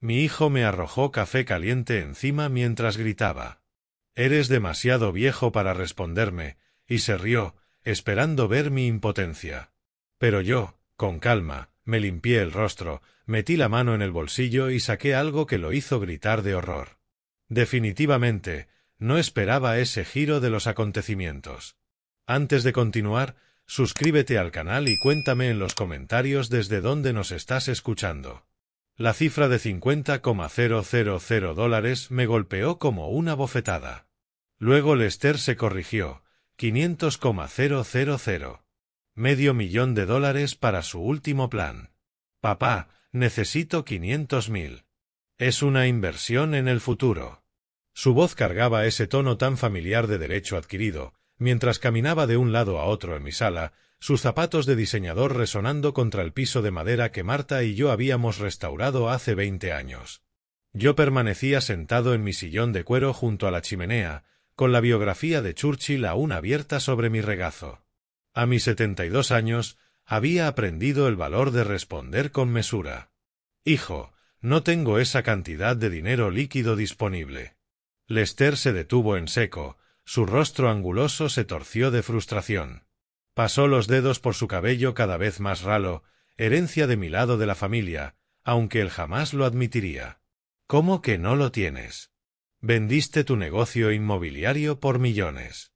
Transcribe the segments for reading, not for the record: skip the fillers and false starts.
Mi hijo me arrojó café caliente encima mientras gritaba. «Eres demasiado viejo para responderme», y se rió, esperando ver mi impotencia. Pero yo, con calma, me limpié el rostro, metí la mano en el bolsillo y saqué algo que lo hizo gritar de horror. Definitivamente, no esperaba ese giro de los acontecimientos. Antes de continuar, suscríbete al canal y cuéntame en los comentarios desde dónde nos estás escuchando. La cifra de $50,000 me golpeó como una bofetada. Luego Lester se corrigió, $500,000. $500,000 para su último plan. Papá, necesito 500,000. Es una inversión en el futuro. Su voz cargaba ese tono tan familiar de derecho adquirido, mientras caminaba de un lado a otro en mi sala, sus zapatos de diseñador resonando contra el piso de madera que Marta y yo habíamos restaurado hace 20 años. Yo permanecía sentado en mi sillón de cuero junto a la chimenea, con la biografía de Churchill aún abierta sobre mi regazo. A mis 72 años, había aprendido el valor de responder con mesura. «Hijo, no tengo esa cantidad de dinero líquido disponible». Lester se detuvo en seco, su rostro anguloso se torció de frustración. Pasó los dedos por su cabello cada vez más ralo, herencia de mi lado de la familia, aunque él jamás lo admitiría. «¿Cómo que no lo tienes? Vendiste tu negocio inmobiliario por millones.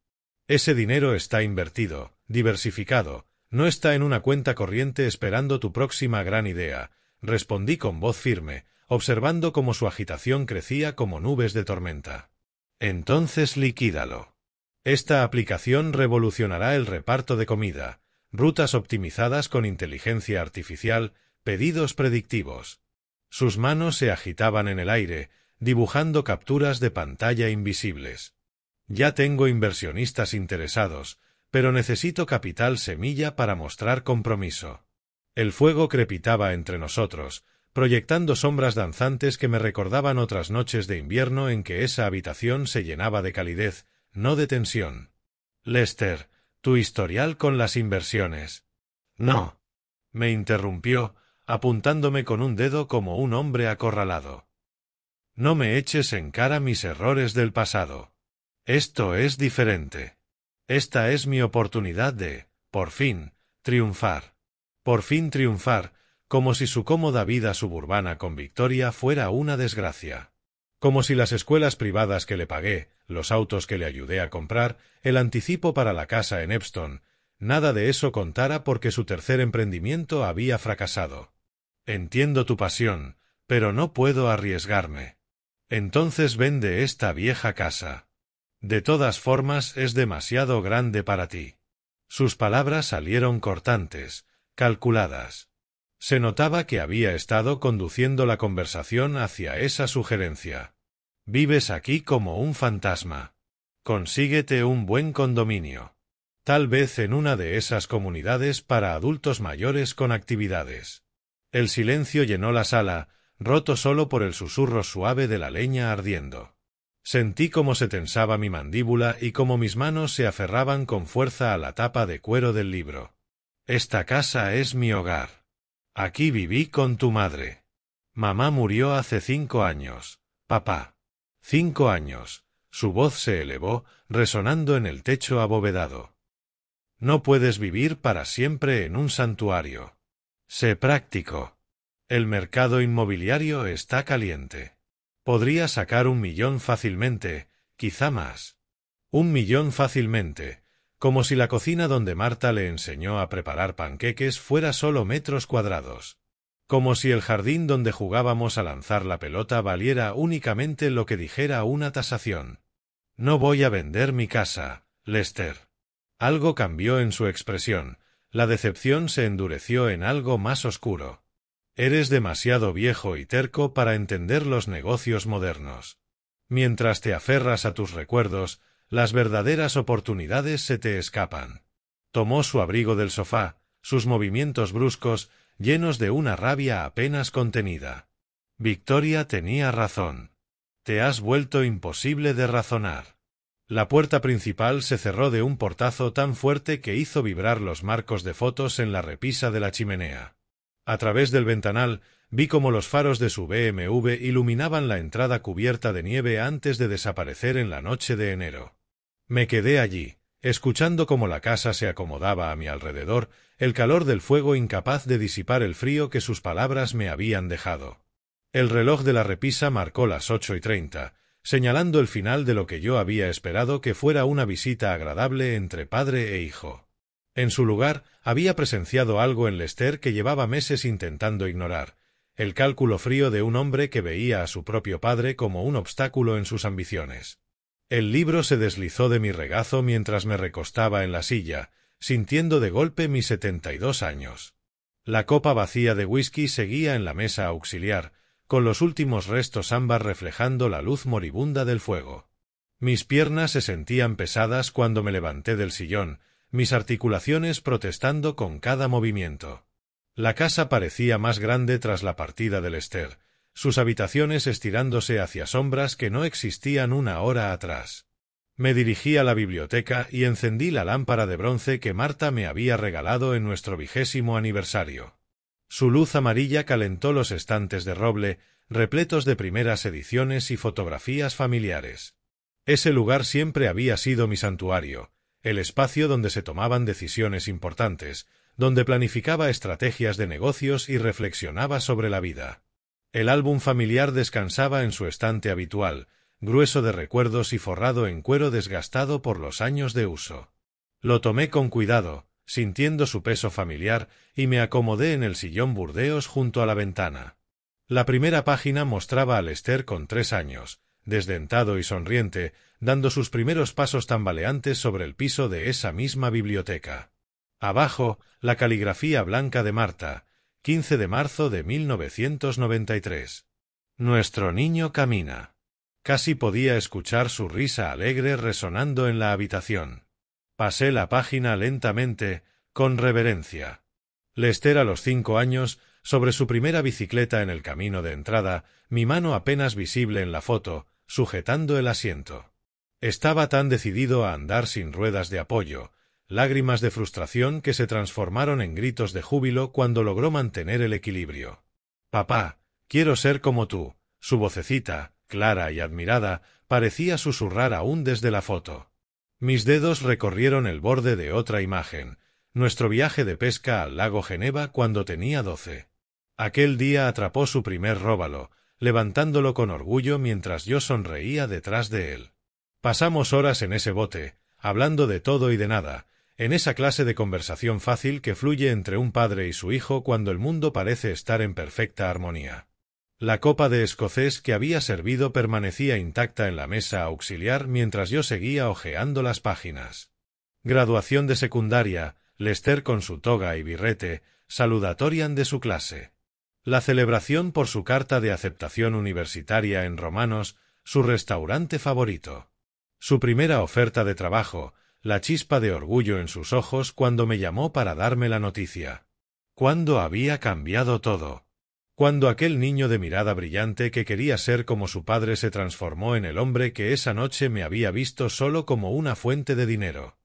Ese dinero está invertido, diversificado, no está en una cuenta corriente esperando tu próxima gran idea», respondí con voz firme, observando cómo su agitación crecía como nubes de tormenta. «Entonces liquídalo. Esta aplicación revolucionará el reparto de comida, rutas optimizadas con inteligencia artificial, pedidos predictivos». Sus manos se agitaban en el aire, dibujando capturas de pantalla invisibles. «Ya tengo inversionistas interesados, pero necesito capital semilla para mostrar compromiso». El fuego crepitaba entre nosotros, proyectando sombras danzantes que me recordaban otras noches de invierno en que esa habitación se llenaba de calidez, no de tensión. «Lester, tu historial con las inversiones». «No», me interrumpió, apuntándome con un dedo como un hombre acorralado. «No me eches en cara mis errores del pasado. Esto es diferente. Esta es mi oportunidad de, por fin, triunfar. Por fin triunfar, como si su cómoda vida suburbana con Victoria fuera una desgracia. Como si las escuelas privadas que le pagué, los autos que le ayudé a comprar, el anticipo para la casa en Epston, nada de eso contara porque su tercer emprendimiento había fracasado. Entiendo tu pasión, pero no puedo arriesgarme. Entonces vende esta vieja casa. De todas formas es demasiado grande para ti». Sus palabras salieron cortantes, calculadas. Se notaba que había estado conduciendo la conversación hacia esa sugerencia. «Vives aquí como un fantasma. Consíguete un buen condominio. Tal vez en una de esas comunidades para adultos mayores con actividades». El silencio llenó la sala, roto solo por el susurro suave de la leña ardiendo. Sentí cómo se tensaba mi mandíbula y cómo mis manos se aferraban con fuerza a la tapa de cuero del libro. «Esta casa es mi hogar. Aquí viví con tu madre. Mamá murió hace 5 años, papá». 5 años. Su voz se elevó, resonando en el techo abovedado. «No puedes vivir para siempre en un santuario. Sé práctico. El mercado inmobiliario está caliente. Podría sacar 1 millón fácilmente, quizá más. 1 millón fácilmente, como si la cocina donde Marta le enseñó a preparar panqueques fuera solo metros cuadrados. Como si el jardín donde jugábamos a lanzar la pelota valiera únicamente lo que dijera una tasación. «No voy a vender mi casa, Lester». Algo cambió en su expresión, la decepción se endureció en algo más oscuro. «Eres demasiado viejo y terco para entender los negocios modernos. Mientras te aferras a tus recuerdos, las verdaderas oportunidades se te escapan». Tomó su abrigo del sofá, sus movimientos bruscos, llenos de una rabia apenas contenida. Victoria tenía razón. Te has vuelto imposible de razonar. La puerta principal se cerró de un portazo tan fuerte que hizo vibrar los marcos de fotos en la repisa de la chimenea. A través del ventanal vi cómo los faros de su BMW iluminaban la entrada cubierta de nieve antes de desaparecer en la noche de enero. Me quedé allí, escuchando cómo la casa se acomodaba a mi alrededor, el calor del fuego incapaz de disipar el frío que sus palabras me habían dejado. El reloj de la repisa marcó las 8:30, señalando el final de lo que yo había esperado que fuera una visita agradable entre padre e hijo. En su lugar, había presenciado algo en Lester que llevaba meses intentando ignorar, el cálculo frío de un hombre que veía a su propio padre como un obstáculo en sus ambiciones. El libro se deslizó de mi regazo mientras me recostaba en la silla, sintiendo de golpe mis 72 años. La copa vacía de whisky seguía en la mesa auxiliar, con los últimos restos ámbar reflejando la luz moribunda del fuego. Mis piernas se sentían pesadas cuando me levanté del sillón, mis articulaciones protestando con cada movimiento. La casa parecía más grande tras la partida de Lester, sus habitaciones estirándose hacia sombras que no existían una hora atrás. Me dirigí a la biblioteca y encendí la lámpara de bronce que Marta me había regalado en nuestro 20º aniversario. Su luz amarilla calentó los estantes de roble, repletos de primeras ediciones y fotografías familiares. Ese lugar siempre había sido mi santuario, el espacio donde se tomaban decisiones importantes, donde planificaba estrategias de negocios y reflexionaba sobre la vida. El álbum familiar descansaba en su estante habitual, grueso de recuerdos y forrado en cuero desgastado por los años de uso. Lo tomé con cuidado, sintiendo su peso familiar, y me acomodé en el sillón burdeos junto a la ventana. La primera página mostraba a Lester con 3 años, desdentado y sonriente, dando sus primeros pasos tambaleantes sobre el piso de esa misma biblioteca. Abajo, la caligrafía blanca de Marta, 15 de marzo de 1993. Nuestro niño camina. Casi podía escuchar su risa alegre resonando en la habitación. Pasé la página lentamente, con reverencia. Lester a los 5 años, sobre su primera bicicleta en el camino de entrada, mi mano apenas visible en la foto, sujetando el asiento. Estaba tan decidido a andar sin ruedas de apoyo, lágrimas de frustración que se transformaron en gritos de júbilo cuando logró mantener el equilibrio. «Papá, quiero ser como tú», su vocecita, clara y admirada, parecía susurrar aún desde la foto. Mis dedos recorrieron el borde de otra imagen, nuestro viaje de pesca al lago Geneva cuando tenía 12. Aquel día atrapó su primer róbalo, levantándolo con orgullo mientras yo sonreía detrás de él. Pasamos horas en ese bote, hablando de todo y de nada, en esa clase de conversación fácil que fluye entre un padre y su hijo cuando el mundo parece estar en perfecta armonía. La copa de escocés que había servido permanecía intacta en la mesa auxiliar mientras yo seguía hojeando las páginas. Graduación de secundaria, Lester con su toga y birrete, salutatorian de su clase. La celebración por su carta de aceptación universitaria en Romanos, su restaurante favorito. Su primera oferta de trabajo, la chispa de orgullo en sus ojos cuando me llamó para darme la noticia. ¿Cuándo había cambiado todo? Cuando aquel niño de mirada brillante que quería ser como su padre se transformó en el hombre que esa noche me había visto solo como una fuente de dinero.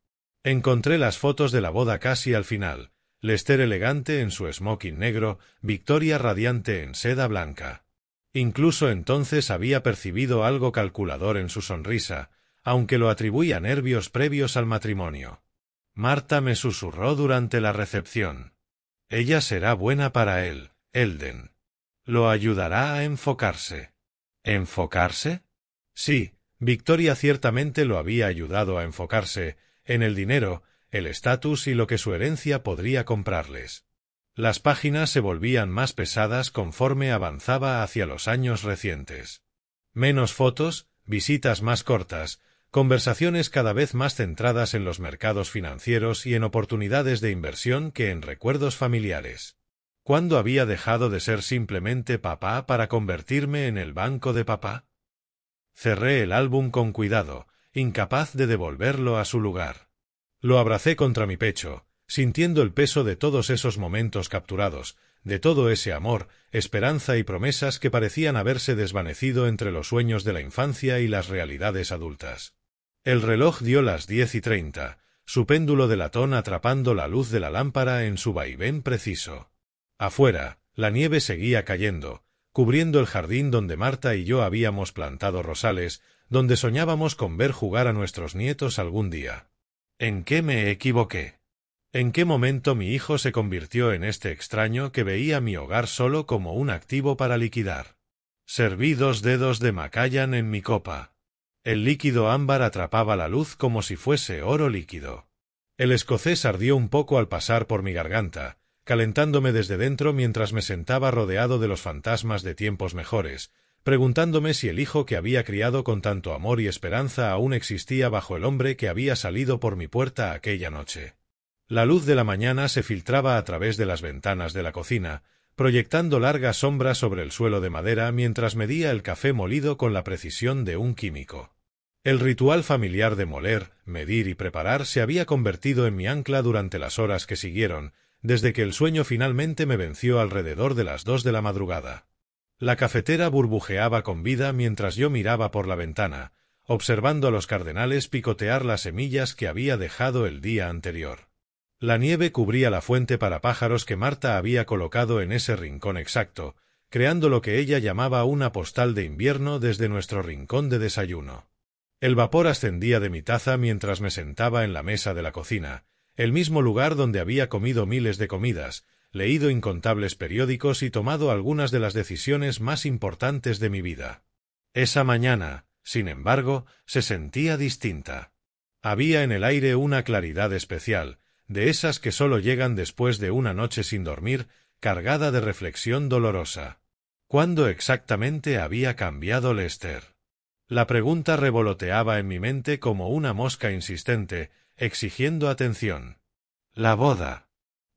Encontré las fotos de la boda casi al final, Lester elegante en su smoking negro, Victoria radiante en seda blanca. Incluso entonces había percibido algo calculador en su sonrisa, aunque lo atribuía a nervios previos al matrimonio. Marta me susurró durante la recepción. Ella será buena para él, Elden. Lo ayudará a enfocarse. ¿Enfocarse? Sí, Victoria ciertamente lo había ayudado a enfocarse, en el dinero, el estatus y lo que su herencia podría comprarles. Las páginas se volvían más pesadas conforme avanzaba hacia los años recientes. Menos fotos, visitas más cortas, conversaciones cada vez más centradas en los mercados financieros y en oportunidades de inversión que en recuerdos familiares. ¿Cuándo había dejado de ser simplemente papá para convertirme en el banco de papá? Cerré el álbum con cuidado, incapaz de devolverlo a su lugar. Lo abracé contra mi pecho, sintiendo el peso de todos esos momentos capturados, de todo ese amor, esperanza y promesas que parecían haberse desvanecido entre los sueños de la infancia y las realidades adultas. El reloj dio las 10:30, su péndulo de latón atrapando la luz de la lámpara en su vaivén preciso. Afuera, La nieve seguía cayendo, cubriendo el jardín donde Marta y yo habíamos plantado rosales, donde soñábamos con ver jugar a nuestros nietos algún día. ¿En qué me equivoqué? ¿En qué momento mi hijo se convirtió en este extraño que veía mi hogar solo como un activo para liquidar? Serví 2 dedos de Macallan en mi copa. El líquido ámbar atrapaba la luz como si fuese oro líquido. El escocés ardió un poco al pasar por mi garganta, calentándome desde dentro mientras me sentaba rodeado de los fantasmas de tiempos mejores, preguntándome si el hijo que había criado con tanto amor y esperanza aún existía bajo el hombre que había salido por mi puerta aquella noche. La luz de la mañana se filtraba a través de las ventanas de la cocina, proyectando largas sombras sobre el suelo de madera mientras medía el café molido con la precisión de un químico. El ritual familiar de moler, medir y preparar se había convertido en mi ancla durante las horas que siguieron, desde que el sueño finalmente me venció alrededor de las 2 de la madrugada. La cafetera burbujeaba con vida mientras yo miraba por la ventana, observando a los cardenales picotear las semillas que había dejado el día anterior. La nieve cubría la fuente para pájaros que Marta había colocado en ese rincón exacto, creando lo que ella llamaba una postal de invierno desde nuestro rincón de desayuno. El vapor ascendía de mi taza mientras me sentaba en la mesa de la cocina, el mismo lugar donde había comido miles de comidas, leído incontables periódicos y tomado algunas de las decisiones más importantes de mi vida. Esa mañana, sin embargo, se sentía distinta. Había en el aire una claridad especial, de esas que solo llegan después de una noche sin dormir, cargada de reflexión dolorosa. ¿Cuándo exactamente había cambiado Lester? La pregunta revoloteaba en mi mente como una mosca insistente, exigiendo atención. La boda.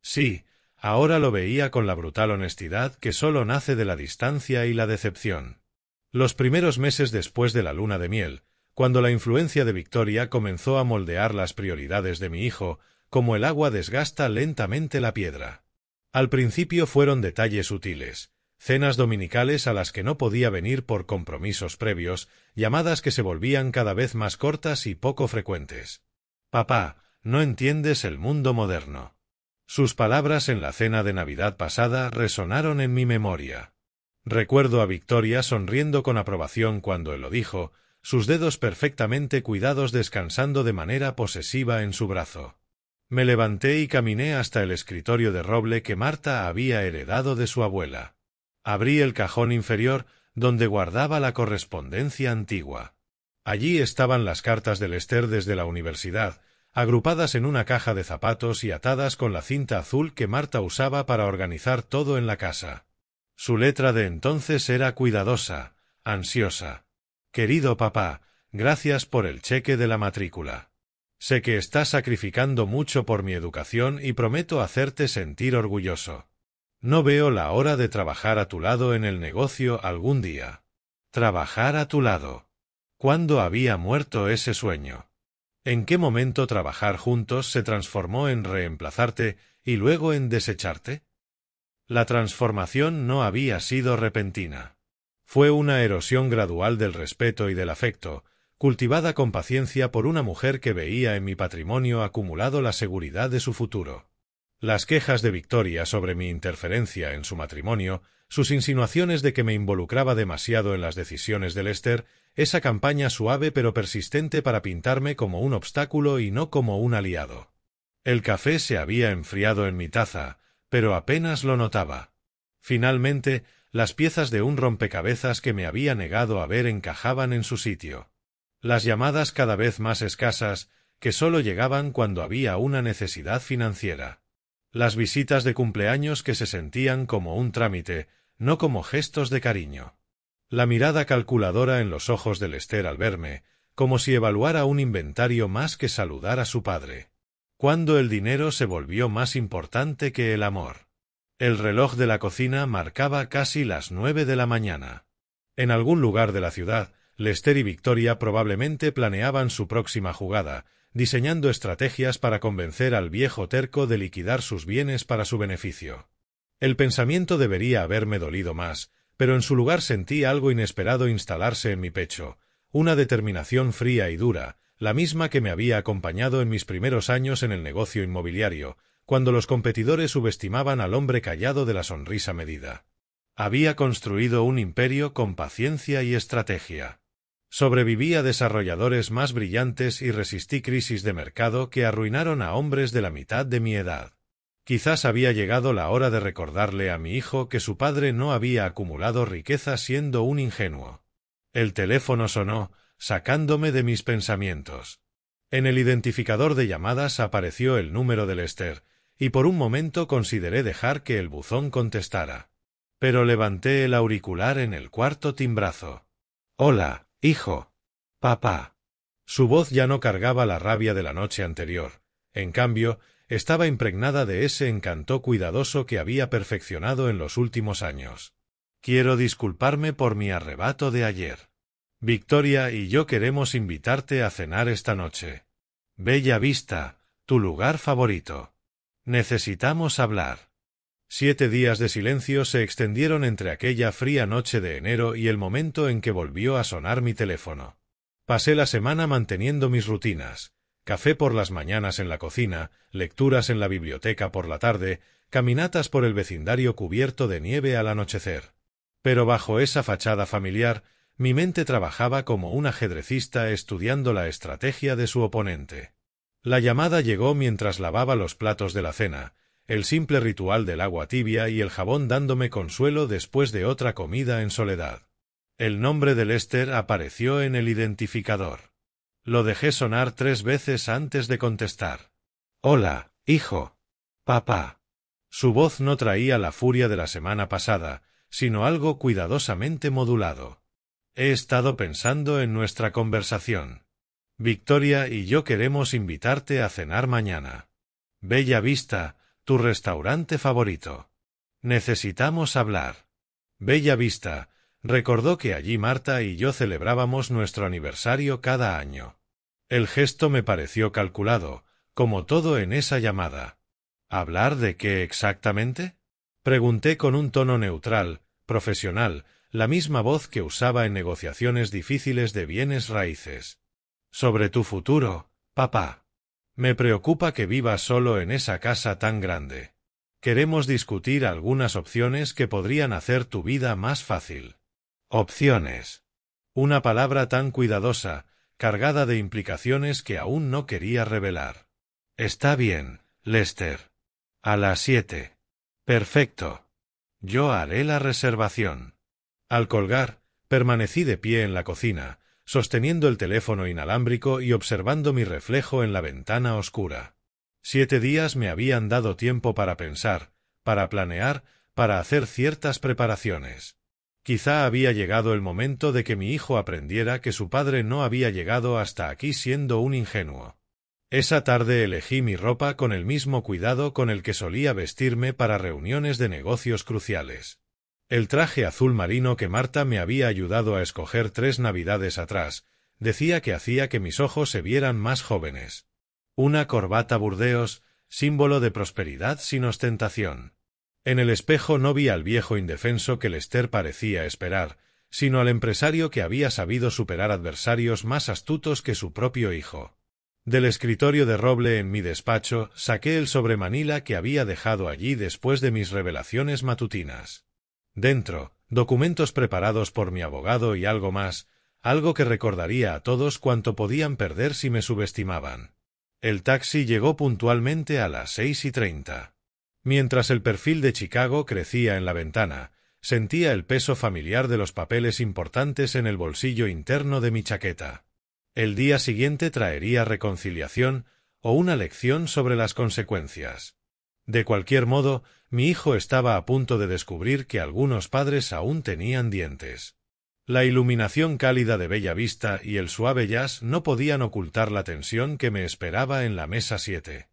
Sí, ahora lo veía con la brutal honestidad que solo nace de la distancia y la decepción. Los primeros meses después de la luna de miel, cuando la influencia de Victoria comenzó a moldear las prioridades de mi hijo, como el agua desgasta lentamente la piedra. Al principio fueron detalles sutiles, cenas dominicales a las que no podía venir por compromisos previos, llamadas que se volvían cada vez más cortas y poco frecuentes. «Papá, no entiendes el mundo moderno». Sus palabras en la cena de Navidad pasada resonaron en mi memoria. Recuerdo a Victoria sonriendo con aprobación cuando él lo dijo, sus dedos perfectamente cuidados descansando de manera posesiva en su brazo. Me levanté y caminé hasta el escritorio de roble que Marta había heredado de su abuela. Abrí el cajón inferior, donde guardaba la correspondencia antigua. Allí estaban las cartas de Lester desde la universidad, agrupadas en una caja de zapatos y atadas con la cinta azul que Marta usaba para organizar todo en la casa. Su letra de entonces era cuidadosa, ansiosa. «Querido papá, gracias por el cheque de la matrícula. Sé que estás sacrificando mucho por mi educación y prometo hacerte sentir orgulloso. No veo la hora de trabajar a tu lado en el negocio algún día». Trabajar a tu lado. ¿Cuándo había muerto ese sueño? ¿En qué momento trabajar juntos se transformó en reemplazarte y luego en desecharte? La transformación no había sido repentina. Fue una erosión gradual del respeto y del afecto, cultivada con paciencia por una mujer que veía en mi patrimonio acumulado la seguridad de su futuro. Las quejas de Victoria sobre mi interferencia en su matrimonio, sus insinuaciones de que me involucraba demasiado en las decisiones de Lester, esa campaña suave pero persistente para pintarme como un obstáculo y no como un aliado. El café se había enfriado en mi taza, pero apenas lo notaba. Finalmente, las piezas de un rompecabezas que me había negado a ver encajaban en su sitio. Las llamadas cada vez más escasas, que solo llegaban cuando había una necesidad financiera. Las visitas de cumpleaños que se sentían como un trámite, no como gestos de cariño. La mirada calculadora en los ojos de Lester al verme, como si evaluara un inventario más que saludar a su padre. Cuando el dinero se volvió más importante que el amor. El reloj de la cocina marcaba casi las 9 de la mañana. En algún lugar de la ciudad, Lester y Victoria probablemente planeaban su próxima jugada, diseñando estrategias para convencer al viejo terco de liquidar sus bienes para su beneficio. El pensamiento debería haberme dolido más, pero en su lugar sentí algo inesperado instalarse en mi pecho, una determinación fría y dura, la misma que me había acompañado en mis primeros años en el negocio inmobiliario, cuando los competidores subestimaban al hombre callado de la sonrisa medida. Había construido un imperio con paciencia y estrategia. Sobreviví a desarrolladores más brillantes y resistí crisis de mercado que arruinaron a hombres de la mitad de mi edad. Quizás había llegado la hora de recordarle a mi hijo que su padre no había acumulado riqueza siendo un ingenuo. El teléfono sonó, sacándome de mis pensamientos. En el identificador de llamadas apareció el número de Lester, y por un momento consideré dejar que el buzón contestara. Pero levanté el auricular en el cuarto timbrazo. «Hola, hijo. Papá». Su voz ya no cargaba la rabia de la noche anterior. En cambio, estaba impregnada de ese encanto cuidadoso que había perfeccionado en los últimos años. «Quiero disculparme por mi arrebato de ayer. Victoria y yo queremos invitarte a cenar esta noche. Bella Vista, tu lugar favorito. Necesitamos hablar». 7 días de silencio se extendieron entre aquella fría noche de enero y el momento en que volvió a sonar mi teléfono. Pasé la semana manteniendo mis rutinas: café por las mañanas en la cocina, lecturas en la biblioteca por la tarde, caminatas por el vecindario cubierto de nieve al anochecer. Pero bajo esa fachada familiar, mi mente trabajaba como un ajedrecista estudiando la estrategia de su oponente. La llamada llegó mientras lavaba los platos de la cena, el simple ritual del agua tibia y el jabón dándome consuelo después de otra comida en soledad. El nombre de Lester apareció en el identificador. Lo dejé sonar 3 veces antes de contestar. «Hola, hijo. Papá». Su voz no traía la furia de la semana pasada, sino algo cuidadosamente modulado. «He estado pensando en nuestra conversación. Victoria y yo queremos invitarte a cenar mañana. Bella Vista, tu restaurante favorito. Necesitamos hablar». Bella Vista. Recordó que allí Marta y yo celebrábamos nuestro aniversario cada año. El gesto me pareció calculado, como todo en esa llamada. «¿Hablar de qué exactamente?», pregunté con un tono neutral, profesional, la misma voz que usaba en negociaciones difíciles de bienes raíces. «Sobre tu futuro, papá. Me preocupa que vivas solo en esa casa tan grande. Queremos discutir algunas opciones que podrían hacer tu vida más fácil». «Opciones». Una palabra tan cuidadosa, cargada de implicaciones que aún no quería revelar. «Está bien, Lester. A las 7. Perfecto. Yo haré la reservación». Al colgar, permanecí de pie en la cocina, sosteniendo el teléfono inalámbrico y observando mi reflejo en la ventana oscura. 7 días me habían dado tiempo para pensar, para planear, para hacer ciertas preparaciones. Quizá había llegado el momento de que mi hijo aprendiera que su padre no había llegado hasta aquí siendo un ingenuo. Esa tarde elegí mi ropa con el mismo cuidado con el que solía vestirme para reuniones de negocios cruciales. El traje azul marino que Marta me había ayudado a escoger 3 navidades atrás, decía que hacía que mis ojos se vieran más jóvenes. Una corbata Burdeos, símbolo de prosperidad sin ostentación. En el espejo no vi al viejo indefenso que Lester parecía esperar, sino al empresario que había sabido superar adversarios más astutos que su propio hijo. Del escritorio de roble en mi despacho saqué el sobremanila que había dejado allí después de mis revelaciones matutinas. Dentro, documentos preparados por mi abogado y algo más, algo que recordaría a todos cuanto podían perder si me subestimaban. El taxi llegó puntualmente a las 6:30. Mientras el perfil de Chicago crecía en la ventana, sentía el peso familiar de los papeles importantes en el bolsillo interno de mi chaqueta. El día siguiente traería reconciliación o una lección sobre las consecuencias. De cualquier modo, mi hijo estaba a punto de descubrir que algunos padres aún tenían dientes. La iluminación cálida de Bella Vista y el suave jazz no podían ocultar la tensión que me esperaba en la mesa 7.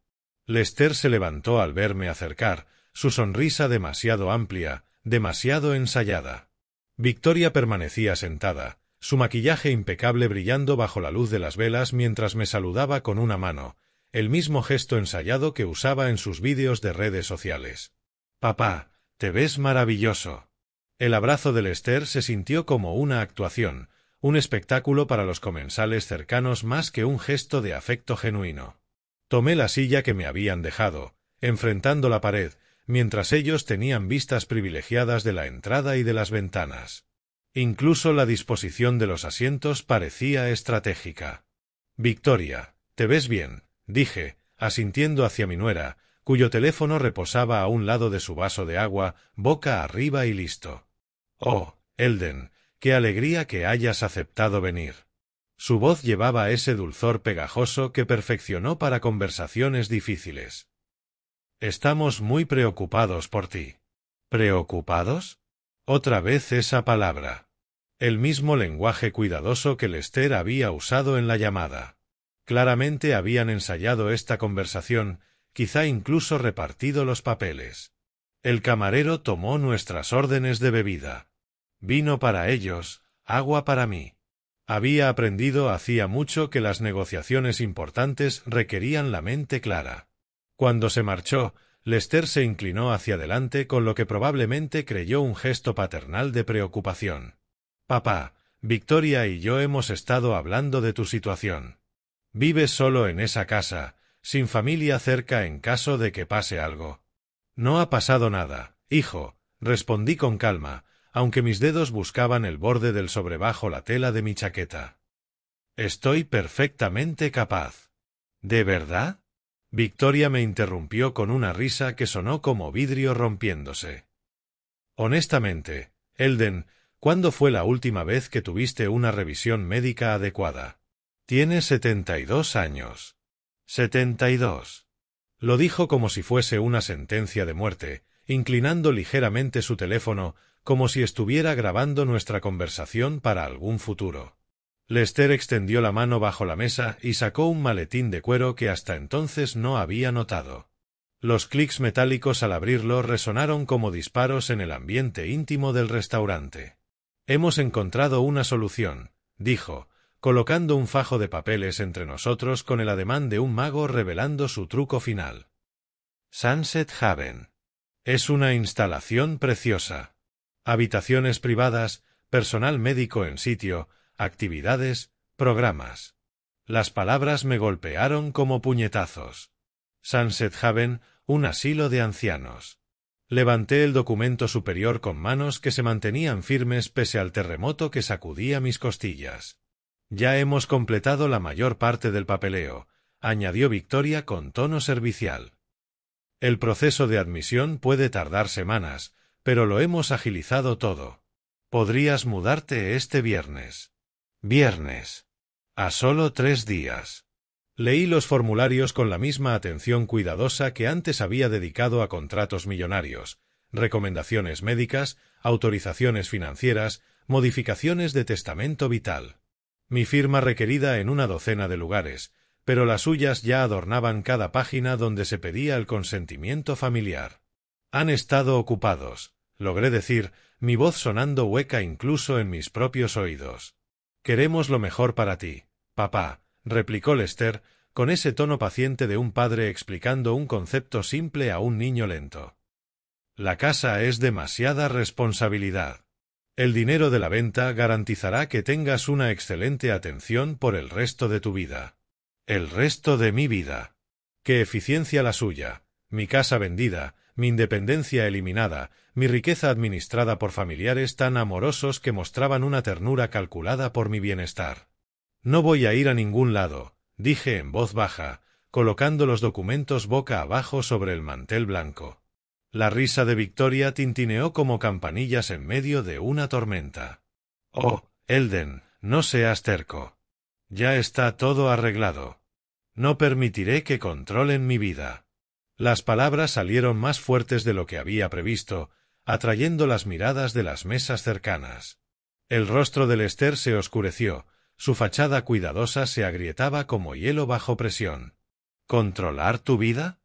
Lester se levantó al verme acercar, su sonrisa demasiado amplia, demasiado ensayada. Victoria permanecía sentada, su maquillaje impecable brillando bajo la luz de las velas mientras me saludaba con una mano, el mismo gesto ensayado que usaba en sus vídeos de redes sociales. «Papá, te ves maravilloso». El abrazo de Lester se sintió como una actuación, un espectáculo para los comensales cercanos más que un gesto de afecto genuino. Tomé la silla que me habían dejado, enfrentando la pared, mientras ellos tenían vistas privilegiadas de la entrada y de las ventanas. Incluso la disposición de los asientos parecía estratégica. «Victoria, ¿te ves bien?», dije, asintiendo hacia mi nuera, cuyo teléfono reposaba a un lado de su vaso de agua, boca arriba y listo. «Oh, Elden, qué alegría que hayas aceptado venir». Su voz llevaba ese dulzor pegajoso que perfeccionó para conversaciones difíciles. «Estamos muy preocupados por ti». «¿Preocupados?». Otra vez esa palabra. El mismo lenguaje cuidadoso que Lester había usado en la llamada. Claramente habían ensayado esta conversación, quizá incluso repartido los papeles. El camarero tomó nuestras órdenes de bebida. Vino para ellos, agua para mí. Había aprendido hacía mucho que las negociaciones importantes requerían la mente clara. Cuando se marchó, Lester se inclinó hacia adelante con lo que probablemente creyó un gesto paternal de preocupación. «Papá, Victoria y yo hemos estado hablando de tu situación. Vives solo en esa casa, sin familia cerca en caso de que pase algo». «No ha pasado nada, hijo», respondí con calma, aunque mis dedos buscaban el borde del sobre bajo la tela de mi chaqueta. «Estoy perfectamente capaz». «¿De verdad?». Victoria me interrumpió con una risa que sonó como vidrio rompiéndose. «Honestamente, Elden, ¿cuándo fue la última vez que tuviste una revisión médica adecuada?». «Tiene 72 años». «72». Lo dijo como si fuese una sentencia de muerte, inclinando ligeramente su teléfono, como si estuviera grabando nuestra conversación para algún futuro. Lester extendió la mano bajo la mesa y sacó un maletín de cuero que hasta entonces no había notado. Los clics metálicos al abrirlo resonaron como disparos en el ambiente íntimo del restaurante. «Hemos encontrado una solución», dijo, colocando un fajo de papeles entre nosotros con el ademán de un mago revelando su truco final. «Sunset Haven. Es una instalación preciosa. Habitaciones privadas, personal médico en sitio, actividades, programas». Las palabras me golpearon como puñetazos. Sunset Haven, un asilo de ancianos. Levanté el documento superior con manos que se mantenían firmes pese al terremoto que sacudía mis costillas. «Ya hemos completado la mayor parte del papeleo», añadió Victoria con tono servicial. «El proceso de admisión puede tardar semanas, pero lo hemos agilizado todo. Podrías mudarte este viernes». «Viernes. A solo 3 días». Leí los formularios con la misma atención cuidadosa que antes había dedicado a contratos millonarios, recomendaciones médicas, autorizaciones financieras, modificaciones de testamento vital. Mi firma requerida en una docena de lugares, pero las suyas ya adornaban cada página donde se pedía el consentimiento familiar. «Han estado ocupados», logré decir, mi voz sonando hueca incluso en mis propios oídos. «Queremos lo mejor para ti, papá», replicó Lester, con ese tono paciente de un padre explicando un concepto simple a un niño lento. «La casa es demasiada responsabilidad. El dinero de la venta garantizará que tengas una excelente atención por el resto de tu vida». «El resto de mi vida». «Qué eficiencia la suya. Mi casa vendida, mi independencia eliminada, mi riqueza administrada por familiares tan amorosos que mostraban una ternura calculada por mi bienestar». «No voy a ir a ningún lado», dije en voz baja, colocando los documentos boca abajo sobre el mantel blanco. La risa de Victoria tintineó como campanillas en medio de una tormenta. «Oh, Elden, no seas terco. Ya está todo arreglado. No permitiré que controlen mi vida». Las palabras salieron más fuertes de lo que había previsto, atrayendo las miradas de las mesas cercanas. El rostro de Lester se oscureció, su fachada cuidadosa se agrietaba como hielo bajo presión. «¿Controlar tu vida?».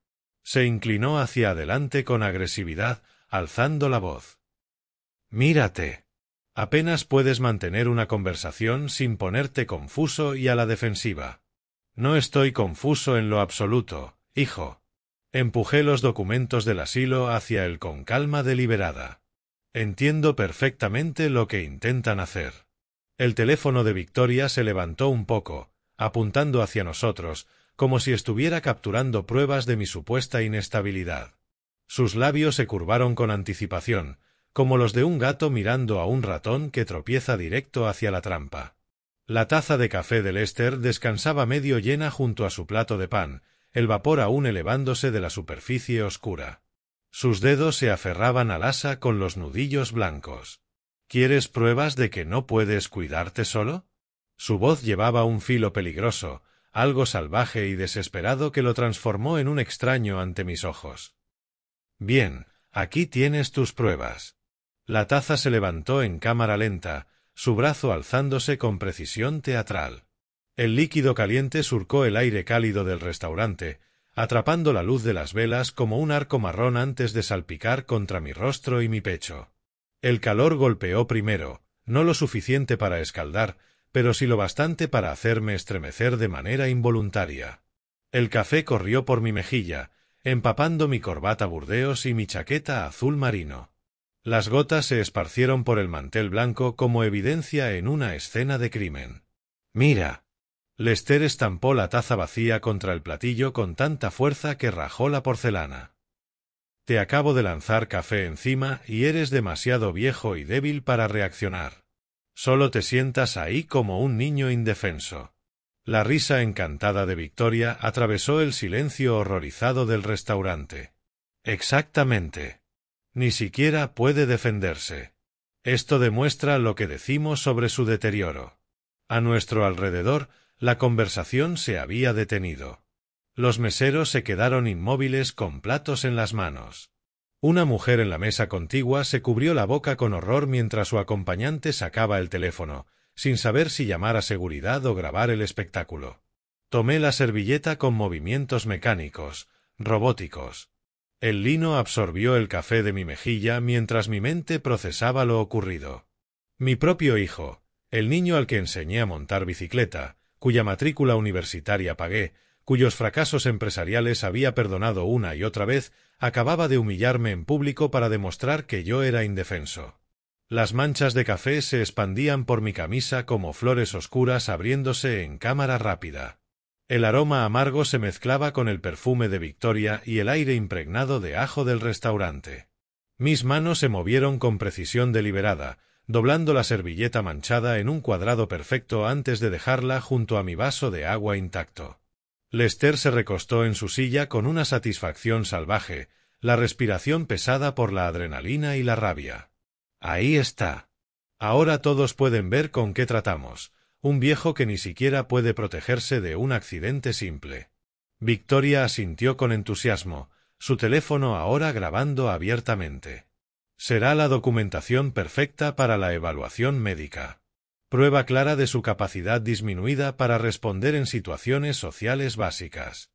Se inclinó hacia adelante con agresividad, alzando la voz. «Mírate. Apenas puedes mantener una conversación sin ponerte confuso y a la defensiva». «No estoy confuso en lo absoluto, hijo». Empujé los documentos del asilo hacia él con calma deliberada. «Entiendo perfectamente lo que intentan hacer». El teléfono de Victoria se levantó un poco, apuntando hacia nosotros, como si estuviera capturando pruebas de mi supuesta inestabilidad. Sus labios se curvaron con anticipación, como los de un gato mirando a un ratón que tropieza directo hacia la trampa. La taza de café de Lester descansaba medio llena junto a su plato de pan, el vapor aún elevándose de la superficie oscura. Sus dedos se aferraban al asa con los nudillos blancos. ¿Quieres pruebas de que no puedes cuidarte solo? Su voz llevaba un filo peligroso, algo salvaje y desesperado que lo transformó en un extraño ante mis ojos. Bien, aquí tienes tus pruebas. La taza se levantó en cámara lenta, su brazo alzándose con precisión teatral. El líquido caliente surcó el aire cálido del restaurante, atrapando la luz de las velas como un arco marrón antes de salpicar contra mi rostro y mi pecho. El calor golpeó primero, no lo suficiente para escaldar, pero sí lo bastante para hacerme estremecer de manera involuntaria. El café corrió por mi mejilla, empapando mi corbata burdeos y mi chaqueta azul marino. Las gotas se esparcieron por el mantel blanco como evidencia en una escena de crimen. «Mira». Lester estampó la taza vacía contra el platillo con tanta fuerza que rajó la porcelana. «Te acabo de lanzar café encima y eres demasiado viejo y débil para reaccionar. Solo te sientas ahí como un niño indefenso». La risa encantada de Victoria atravesó el silencio horrorizado del restaurante. «Exactamente. Ni siquiera puede defenderse. Esto demuestra lo que decimos sobre su deterioro». A nuestro alrededor, la conversación se había detenido. Los meseros se quedaron inmóviles con platos en las manos. Una mujer en la mesa contigua se cubrió la boca con horror mientras su acompañante sacaba el teléfono, sin saber si llamar a seguridad o grabar el espectáculo. Tomé la servilleta con movimientos mecánicos, robóticos. El lino absorbió el café de mi mejilla mientras mi mente procesaba lo ocurrido. Mi propio hijo, el niño al que enseñé a montar bicicleta, cuya matrícula universitaria pagué, cuyos fracasos empresariales había perdonado una y otra vez, acababa de humillarme en público para demostrar que yo era indefenso. Las manchas de café se expandían por mi camisa como flores oscuras abriéndose en cámara rápida. El aroma amargo se mezclaba con el perfume de Victoria y el aire impregnado de ajo del restaurante. Mis manos se movieron con precisión deliberada, doblando la servilleta manchada en un cuadrado perfecto antes de dejarla junto a mi vaso de agua intacto. Lester se recostó en su silla con una satisfacción salvaje, la respiración pesada por la adrenalina y la rabia. «Ahí está. Ahora todos pueden ver con qué tratamos. Un viejo que ni siquiera puede protegerse de un accidente simple». Victoria asintió con entusiasmo, su teléfono ahora grabando abiertamente. «Será la documentación perfecta para la evaluación médica. Prueba clara de su capacidad disminuida para responder en situaciones sociales básicas».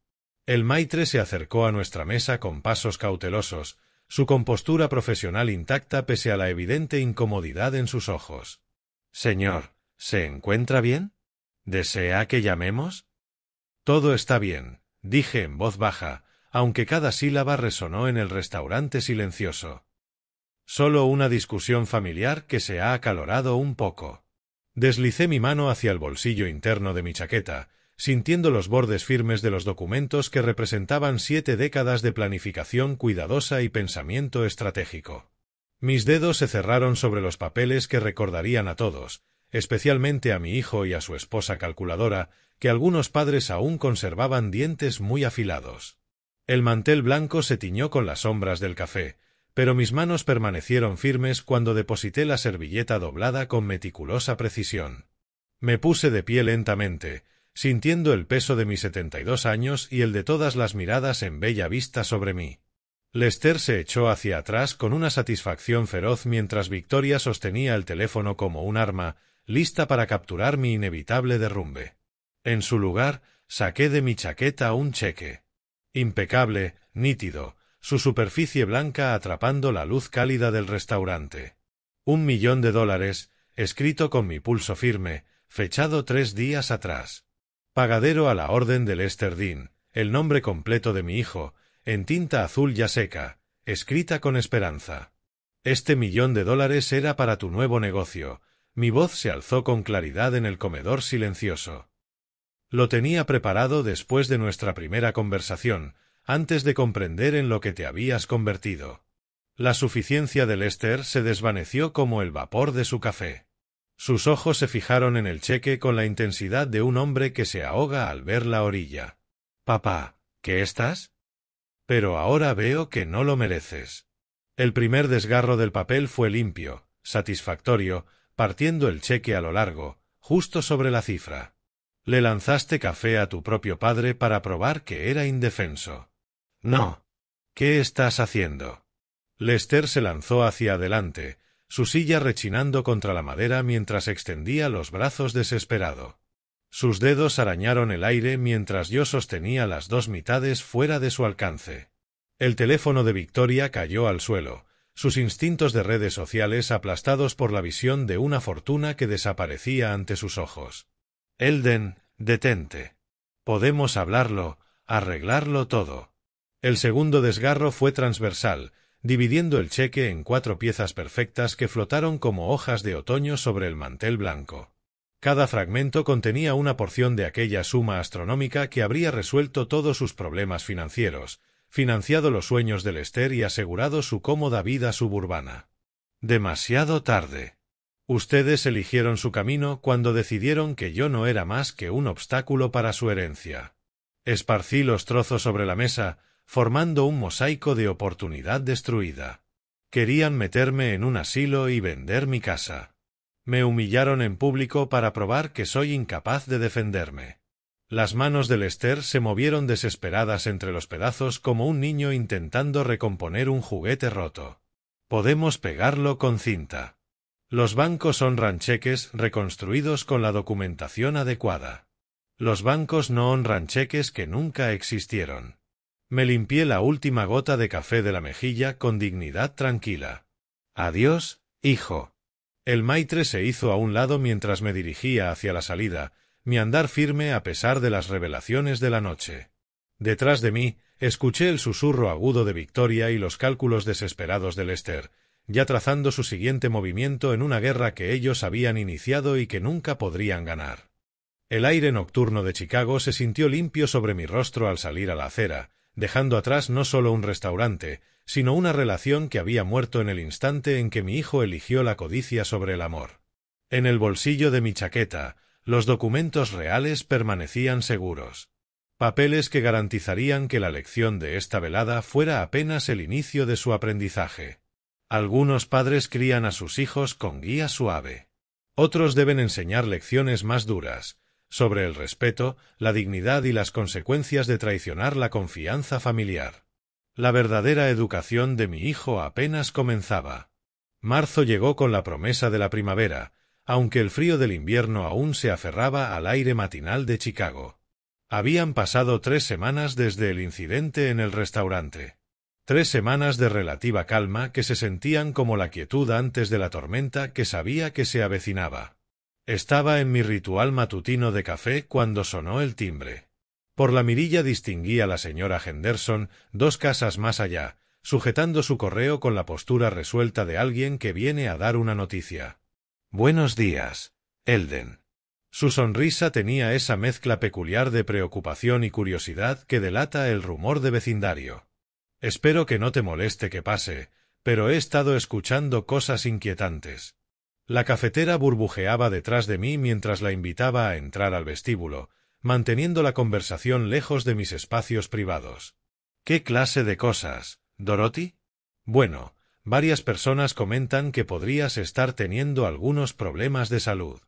El maitre se acercó a nuestra mesa con pasos cautelosos, su compostura profesional intacta pese a la evidente incomodidad en sus ojos. «Señor, ¿se encuentra bien? ¿Desea que llamemos?» «Todo está bien», dije en voz baja, aunque cada sílaba resonó en el restaurante silencioso. «Solo una discusión familiar que se ha acalorado un poco». Deslicé mi mano hacia el bolsillo interno de mi chaqueta, sintiendo los bordes firmes de los documentos que representaban 7 décadas de planificación cuidadosa y pensamiento estratégico. Mis dedos se cerraron sobre los papeles que recordarían a todos, especialmente a mi hijo y a su esposa calculadora, que algunos padres aún conservaban dientes muy afilados. El mantel blanco se tiñó con las sombras del café, pero mis manos permanecieron firmes cuando deposité la servilleta doblada con meticulosa precisión. Me puse de pie lentamente, sintiendo el peso de mis 72 años y el de todas las miradas en bella vista sobre mí. Lester se echó hacia atrás con una satisfacción feroz mientras Victoria sostenía el teléfono como un arma, lista para capturar mi inevitable derrumbe. En su lugar, saqué de mi chaqueta un cheque. Impecable, nítido, su superficie blanca atrapando la luz cálida del restaurante. $1.000.000, escrito con mi pulso firme, fechado 3 días atrás. Pagadero a la orden de Lester Dean, el nombre completo de mi hijo, en tinta azul ya seca, escrita con esperanza. «Este $1.000.000 era para tu nuevo negocio». Mi voz se alzó con claridad en el comedor silencioso. Lo tenía preparado después de nuestra primera conversación, antes de comprender en lo que te habías convertido. La suficiencia de Lester se desvaneció como el vapor de su café. Sus ojos se fijaron en el cheque con la intensidad de un hombre que se ahoga al ver la orilla. «Papá, ¿qué estás?» «Pero ahora veo que no lo mereces». El primer desgarro del papel fue limpio, satisfactorio, partiendo el cheque a lo largo, justo sobre la cifra. «Le lanzaste café a tu propio padre para probar que era indefenso». «No». «¿Qué estás haciendo?» Lester se lanzó hacia adelante, su silla rechinando contra la madera mientras extendía los brazos desesperado. Sus dedos arañaron el aire mientras yo sostenía las dos mitades fuera de su alcance. El teléfono de Victoria cayó al suelo, sus instintos de redes sociales aplastados por la visión de una fortuna que desaparecía ante sus ojos. «Elden, detente. Podemos hablarlo, arreglarlo todo». El segundo desgarro fue transversal, dividiendo el cheque en 4 piezas perfectas que flotaron como hojas de otoño sobre el mantel blanco. Cada fragmento contenía una porción de aquella suma astronómica que habría resuelto todos sus problemas financieros, financiado los sueños de Lester y asegurado su cómoda vida suburbana. Demasiado tarde. Ustedes eligieron su camino cuando decidieron que yo no era más que un obstáculo para su herencia. Esparcí los trozos sobre la mesa, formando un mosaico de oportunidad destruida. Querían meterme en un asilo y vender mi casa. Me humillaron en público para probar que soy incapaz de defenderme. Las manos de Lester se movieron desesperadas entre los pedazos como un niño intentando recomponer un juguete roto. Podemos pegarlo con cinta. Los bancos honran cheques reconstruidos con la documentación adecuada. Los bancos no honran cheques que nunca existieron. Me limpié la última gota de café de la mejilla con dignidad tranquila. «Adiós, hijo». El maitre se hizo a un lado mientras me dirigía hacia la salida, mi andar firme a pesar de las revelaciones de la noche. Detrás de mí, escuché el susurro agudo de Victoria y los cálculos desesperados de Lester, ya trazando su siguiente movimiento en una guerra que ellos habían iniciado y que nunca podrían ganar. El aire nocturno de Chicago se sintió limpio sobre mi rostro al salir a la acera, dejando atrás no solo un restaurante, sino una relación que había muerto en el instante en que mi hijo eligió la codicia sobre el amor. En el bolsillo de mi chaqueta, los documentos reales permanecían seguros. Papeles que garantizarían que la lección de esta velada fuera apenas el inicio de su aprendizaje. Algunos padres crían a sus hijos con guía suave. Otros deben enseñar lecciones más duras, sobre el respeto, la dignidad y las consecuencias de traicionar la confianza familiar. La verdadera educación de mi hijo apenas comenzaba. Marzo llegó con la promesa de la primavera, aunque el frío del invierno aún se aferraba al aire matinal de Chicago. Habían pasado 3 semanas desde el incidente en el restaurante. 3 semanas de relativa calma que se sentían como la quietud antes de la tormenta que sabía que se avecinaba. Estaba en mi ritual matutino de café cuando sonó el timbre. Por la mirilla distinguí a la señora Henderson 2 casas más allá, sujetando su correo con la postura resuelta de alguien que viene a dar una noticia. «Buenos días, Elden». Su sonrisa tenía esa mezcla peculiar de preocupación y curiosidad que delata el rumor de vecindario. «Espero que no te moleste que pase, pero he estado escuchando cosas inquietantes». La cafetera burbujeaba detrás de mí mientras la invitaba a entrar al vestíbulo, manteniendo la conversación lejos de mis espacios privados. «¿Qué clase de cosas, Dorothy?» «Bueno, varias personas comentan que podrías estar teniendo algunos problemas de salud».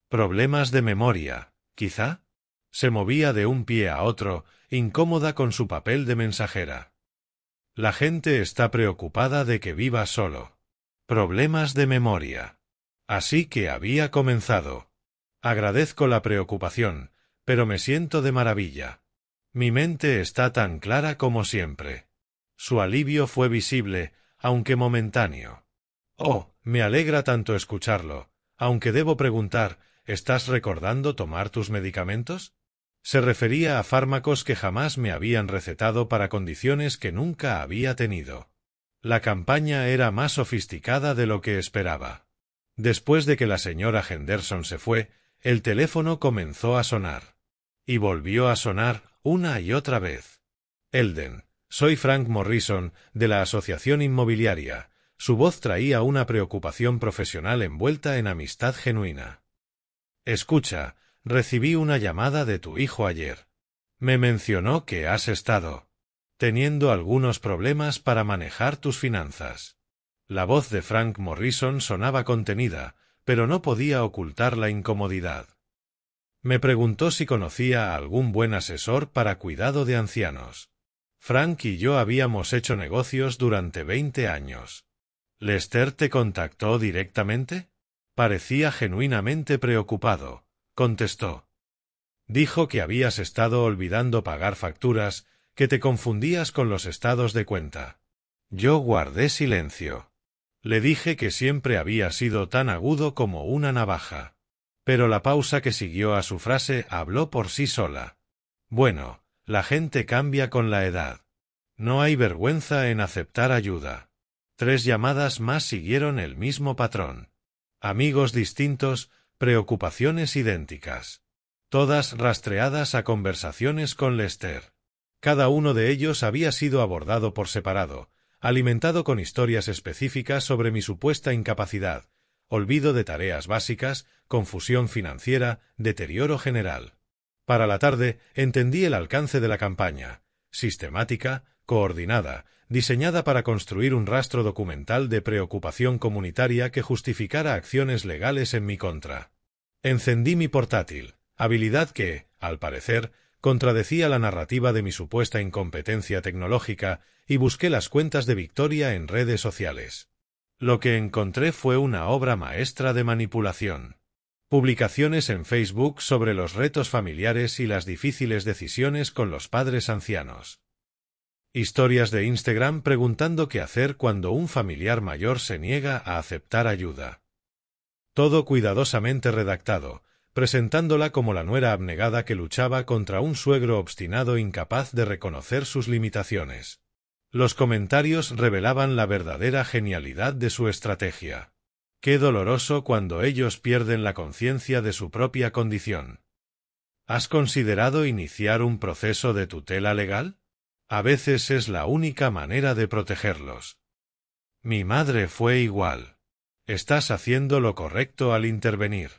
«Problemas de memoria, quizá». Se movía de un pie a otro, incómoda con su papel de mensajera. «La gente está preocupada de que viva solo». «Problemas de memoria». Así que había comenzado. Agradezco la preocupación, pero me siento de maravilla. Mi mente está tan clara como siempre. Su alivio fue visible, aunque momentáneo. Oh, me alegra tanto escucharlo, aunque debo preguntar, ¿estás recordando tomar tus medicamentos? Se refería a fármacos que jamás me habían recetado para condiciones que nunca había tenido. La campaña era más sofisticada de lo que esperaba. Después de que la señora Henderson se fue, el teléfono comenzó a sonar. Y volvió a sonar una y otra vez. Elden, soy Frank Morrison, de la Asociación Inmobiliaria. Su voz traía una preocupación profesional envuelta en amistad genuina. Escucha, recibí una llamada de tu hijo ayer. Me mencionó que has estado teniendo algunos problemas para manejar tus finanzas. La voz de Frank Morrison sonaba contenida, pero no podía ocultar la incomodidad. Me preguntó si conocía a algún buen asesor para cuidado de ancianos. Frank y yo habíamos hecho negocios durante 20 años. ¿Lester te contactó directamente? Parecía genuinamente preocupado. Contestó. Dijo que habías estado olvidando pagar facturas, que te confundías con los estados de cuenta. Yo guardé silencio. Le dije que siempre había sido tan agudo como una navaja. Pero la pausa que siguió a su frase habló por sí sola. Bueno, la gente cambia con la edad. No hay vergüenza en aceptar ayuda. 3 llamadas más siguieron el mismo patrón. Amigos distintos, preocupaciones idénticas. Todas rastreadas a conversaciones con Lester. Cada uno de ellos había sido abordado por separado, alimentado con historias específicas sobre mi supuesta incapacidad, olvido de tareas básicas, confusión financiera, deterioro general. Para la tarde entendí el alcance de la campaña, sistemática, coordinada, diseñada para construir un rastro documental de preocupación comunitaria que justificara acciones legales en mi contra. Encendí mi portátil, habilidad que, al parecer, contradecía la narrativa de mi supuesta incompetencia tecnológica, y busqué las cuentas de Victoria en redes sociales. Lo que encontré fue una obra maestra de manipulación. Publicaciones en Facebook sobre los retos familiares y las difíciles decisiones con los padres ancianos. Historias de Instagram preguntando qué hacer cuando un familiar mayor se niega a aceptar ayuda. Todo cuidadosamente redactado, presentándola como la nuera abnegada que luchaba contra un suegro obstinado incapaz de reconocer sus limitaciones. Los comentarios revelaban la verdadera genialidad de su estrategia. Qué doloroso cuando ellos pierden la conciencia de su propia condición. ¿Has considerado iniciar un proceso de tutela legal? A veces es la única manera de protegerlos. Mi madre fue igual. Estás haciendo lo correcto al intervenir.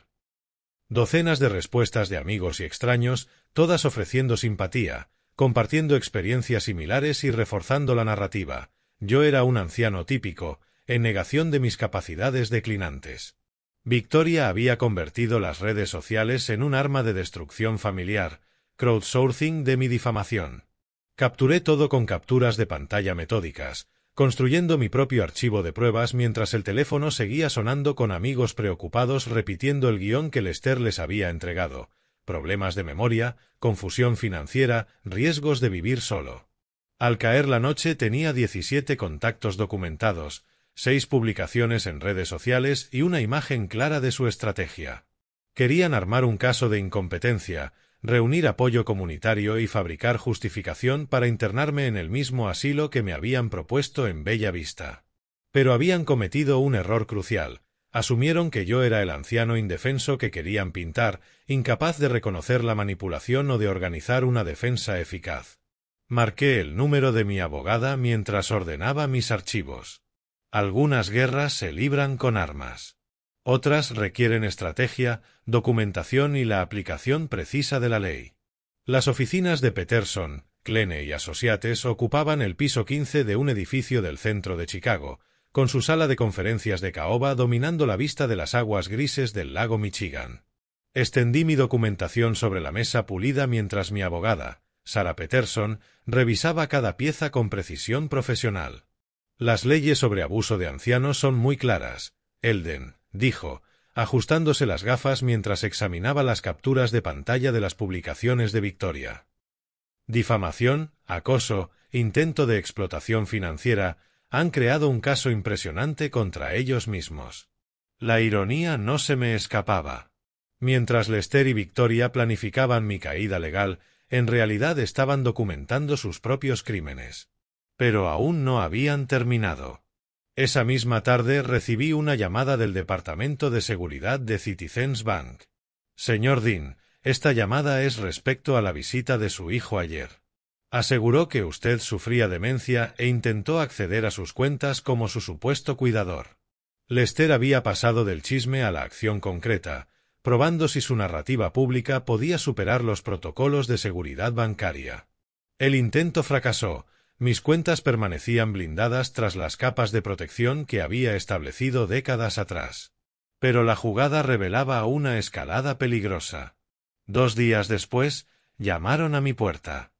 Docenas de respuestas de amigos y extraños, todas ofreciendo simpatía, compartiendo experiencias similares y reforzando la narrativa. Yo era un anciano típico, en negación de mis capacidades declinantes. Victoria había convertido las redes sociales en un arma de destrucción familiar, crowdsourcing de mi difamación. Capturé todo con capturas de pantalla metódicas, construyendo mi propio archivo de pruebas mientras el teléfono seguía sonando con amigos preocupados repitiendo el guión que Lester les había entregado. Problemas de memoria, confusión financiera, riesgos de vivir solo. Al caer la noche tenía 17 contactos documentados, 6 publicaciones en redes sociales y una imagen clara de su estrategia. Querían armar un caso de incompetencia, reunir apoyo comunitario y fabricar justificación para internarme en el mismo asilo que me habían propuesto en Bella Vista. Pero habían cometido un error crucial. Asumieron que yo era el anciano indefenso que querían pintar, incapaz de reconocer la manipulación o de organizar una defensa eficaz. Marqué el número de mi abogada mientras ordenaba mis archivos. Algunas guerras se libran con armas. Otras requieren estrategia, documentación y la aplicación precisa de la ley. Las oficinas de Peterson, Klene y Associates ocupaban el piso 15 de un edificio del centro de Chicago, con su sala de conferencias de caoba dominando la vista de las aguas grises del lago Michigan. Extendí mi documentación sobre la mesa pulida mientras mi abogada, Sarah Peterson, revisaba cada pieza con precisión profesional. Las leyes sobre abuso de ancianos son muy claras, Elden, dijo, ajustándose las gafas mientras examinaba las capturas de pantalla de las publicaciones de Victoria. Difamación, acoso, intento de explotación financiera, han creado un caso impresionante contra ellos mismos. La ironía no se me escapaba. Mientras Lester y Victoria planificaban mi caída legal, en realidad estaban documentando sus propios crímenes. Pero aún no habían terminado. Esa misma tarde recibí una llamada del Departamento de Seguridad de Citizens Bank. Señor Dean, Esta llamada es respecto a la visita de su hijo ayer. Aseguró que usted sufría demencia e intentó acceder a sus cuentas como su supuesto cuidador. Lester había pasado del chisme a la acción concreta, probando si su narrativa pública podía superar los protocolos de seguridad bancaria. El intento fracasó. Mis cuentas permanecían blindadas tras las capas de protección que había establecido décadas atrás. Pero la jugada revelaba una escalada peligrosa. 2 días después, llamaron a mi puerta.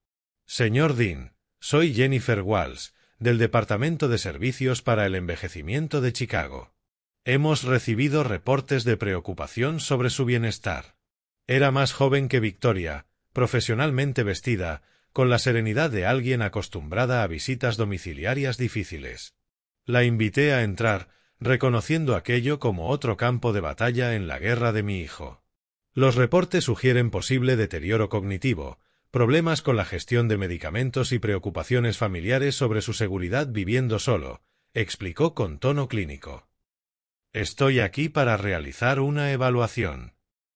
Señor Dean, soy Jennifer Walls, del Departamento de Servicios para el Envejecimiento de Chicago. Hemos recibido reportes de preocupación sobre su bienestar. Era más joven que Victoria, profesionalmente vestida, con la serenidad de alguien acostumbrada a visitas domiciliarias difíciles. La invité a entrar, reconociendo aquello como otro campo de batalla en la guerra de mi hijo. Los reportes sugieren posible deterioro cognitivo, problemas con la gestión de medicamentos y preocupaciones familiares sobre su seguridad viviendo solo, explicó con tono clínico. Estoy aquí para realizar una evaluación.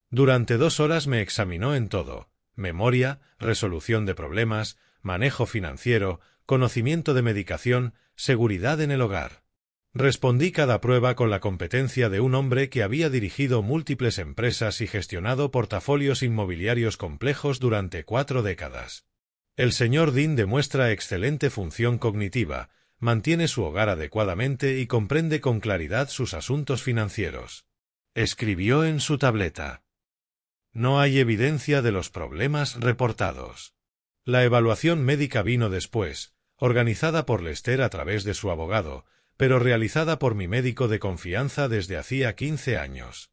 Durante 2 horas me examinó en todo: memoria, resolución de problemas, manejo financiero, conocimiento de medicación, seguridad en el hogar. Respondí cada prueba con la competencia de un hombre que había dirigido múltiples empresas y gestionado portafolios inmobiliarios complejos durante 4 décadas. El señor Dean demuestra excelente función cognitiva, mantiene su hogar adecuadamente y comprende con claridad sus asuntos financieros. Escribió en su tableta. No hay evidencia de los problemas reportados. La evaluación médica vino después, organizada por Lester a través de su abogado, pero realizada por mi médico de confianza desde hacía 15 años.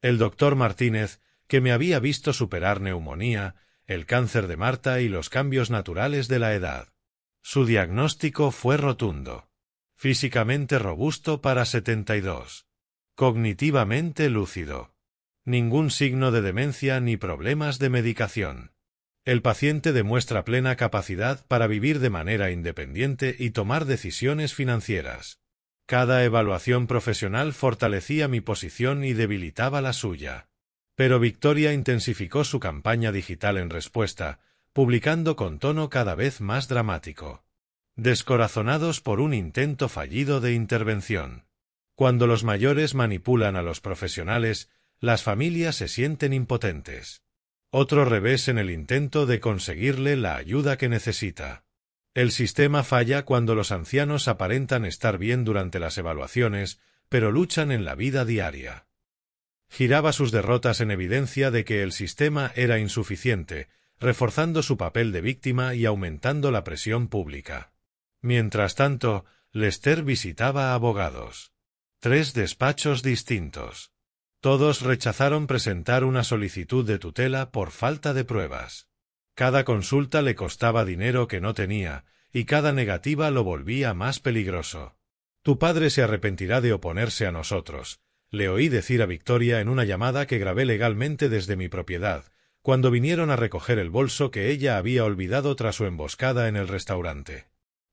El doctor Martínez, que me había visto superar neumonía, el cáncer de Marta y los cambios naturales de la edad. Su diagnóstico fue rotundo. Físicamente robusto para 72. Cognitivamente lúcido. Ningún signo de demencia ni problemas de medicación. El paciente demuestra plena capacidad para vivir de manera independiente y tomar decisiones financieras. Cada evaluación profesional fortalecía mi posición y debilitaba la suya. Pero Victoria intensificó su campaña digital en respuesta, publicando con tono cada vez más dramático. Descorazonados por un intento fallido de intervención. Cuando los mayores manipulan a los profesionales, las familias se sienten impotentes. Otro revés en el intento de conseguirle la ayuda que necesita. El sistema falla cuando los ancianos aparentan estar bien durante las evaluaciones, pero luchan en la vida diaria. Giraba sus derrotas en evidencia de que el sistema era insuficiente, reforzando su papel de víctima y aumentando la presión pública. Mientras tanto, Lester visitaba abogados. 3 despachos distintos. Todos rechazaron presentar una solicitud de tutela por falta de pruebas. Cada consulta le costaba dinero que no tenía, y cada negativa lo volvía más peligroso. Tu padre se arrepentirá de oponerse a nosotros, le oí decir a Victoria en una llamada que grabé legalmente desde mi propiedad, cuando vinieron a recoger el bolso que ella había olvidado tras su emboscada en el restaurante.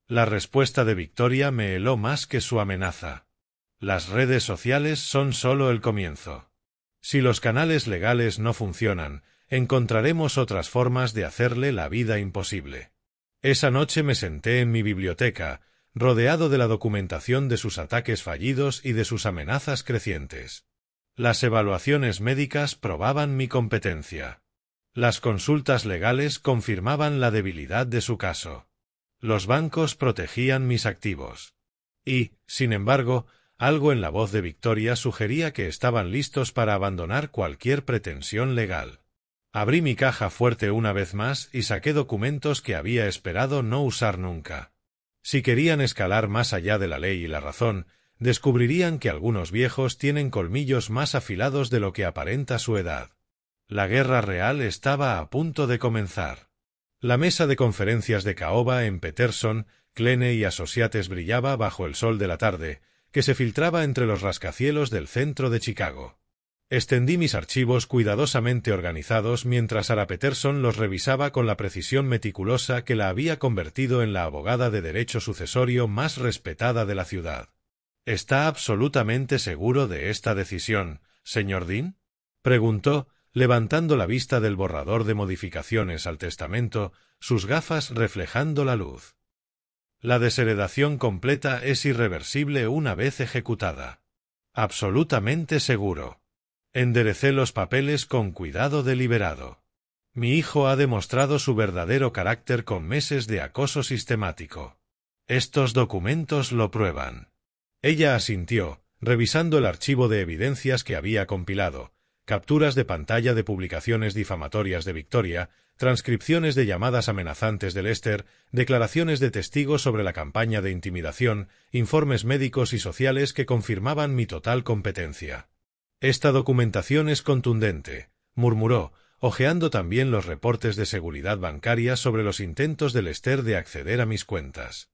La respuesta de Victoria me heló más que su amenaza. Las redes sociales son solo el comienzo. Si los canales legales no funcionan, encontraremos otras formas de hacerle la vida imposible. Esa noche me senté en mi biblioteca, rodeado de la documentación de sus ataques fallidos y de sus amenazas crecientes. Las evaluaciones médicas probaban mi competencia. Las consultas legales confirmaban la debilidad de su caso. Los bancos protegían mis activos. Y, sin embargo, algo en la voz de Victoria sugería que estaban listos para abandonar cualquier pretensión legal. Abrí mi caja fuerte una vez más y saqué documentos que había esperado no usar nunca. Si querían escalar más allá de la ley y la razón, descubrirían que algunos viejos tienen colmillos más afilados de lo que aparenta su edad. La guerra real estaba a punto de comenzar. La mesa de conferencias de caoba en Peterson, Kleene y Associates brillaba bajo el sol de la tarde, que se filtraba entre los rascacielos del centro de Chicago. Extendí mis archivos cuidadosamente organizados mientras Sarah Peterson los revisaba con la precisión meticulosa que la había convertido en la abogada de derecho sucesorio más respetada de la ciudad. ¿Está absolutamente seguro de esta decisión, señor Dean?, preguntó, levantando la vista del borrador de modificaciones al testamento, sus gafas reflejando la luz. La desheredación completa es irreversible una vez ejecutada. Absolutamente seguro. Enderecé los papeles con cuidado deliberado. Mi hijo ha demostrado su verdadero carácter con meses de acoso sistemático. Estos documentos lo prueban. Ella asintió, revisando el archivo de evidencias que había compilado, capturas de pantalla de publicaciones difamatorias de Victoria, transcripciones de llamadas amenazantes de Lester, declaraciones de testigos sobre la campaña de intimidación, informes médicos y sociales que confirmaban mi total competencia. Esta documentación es contundente, murmuró, hojeando también los reportes de seguridad bancaria sobre los intentos de Lester de acceder a mis cuentas.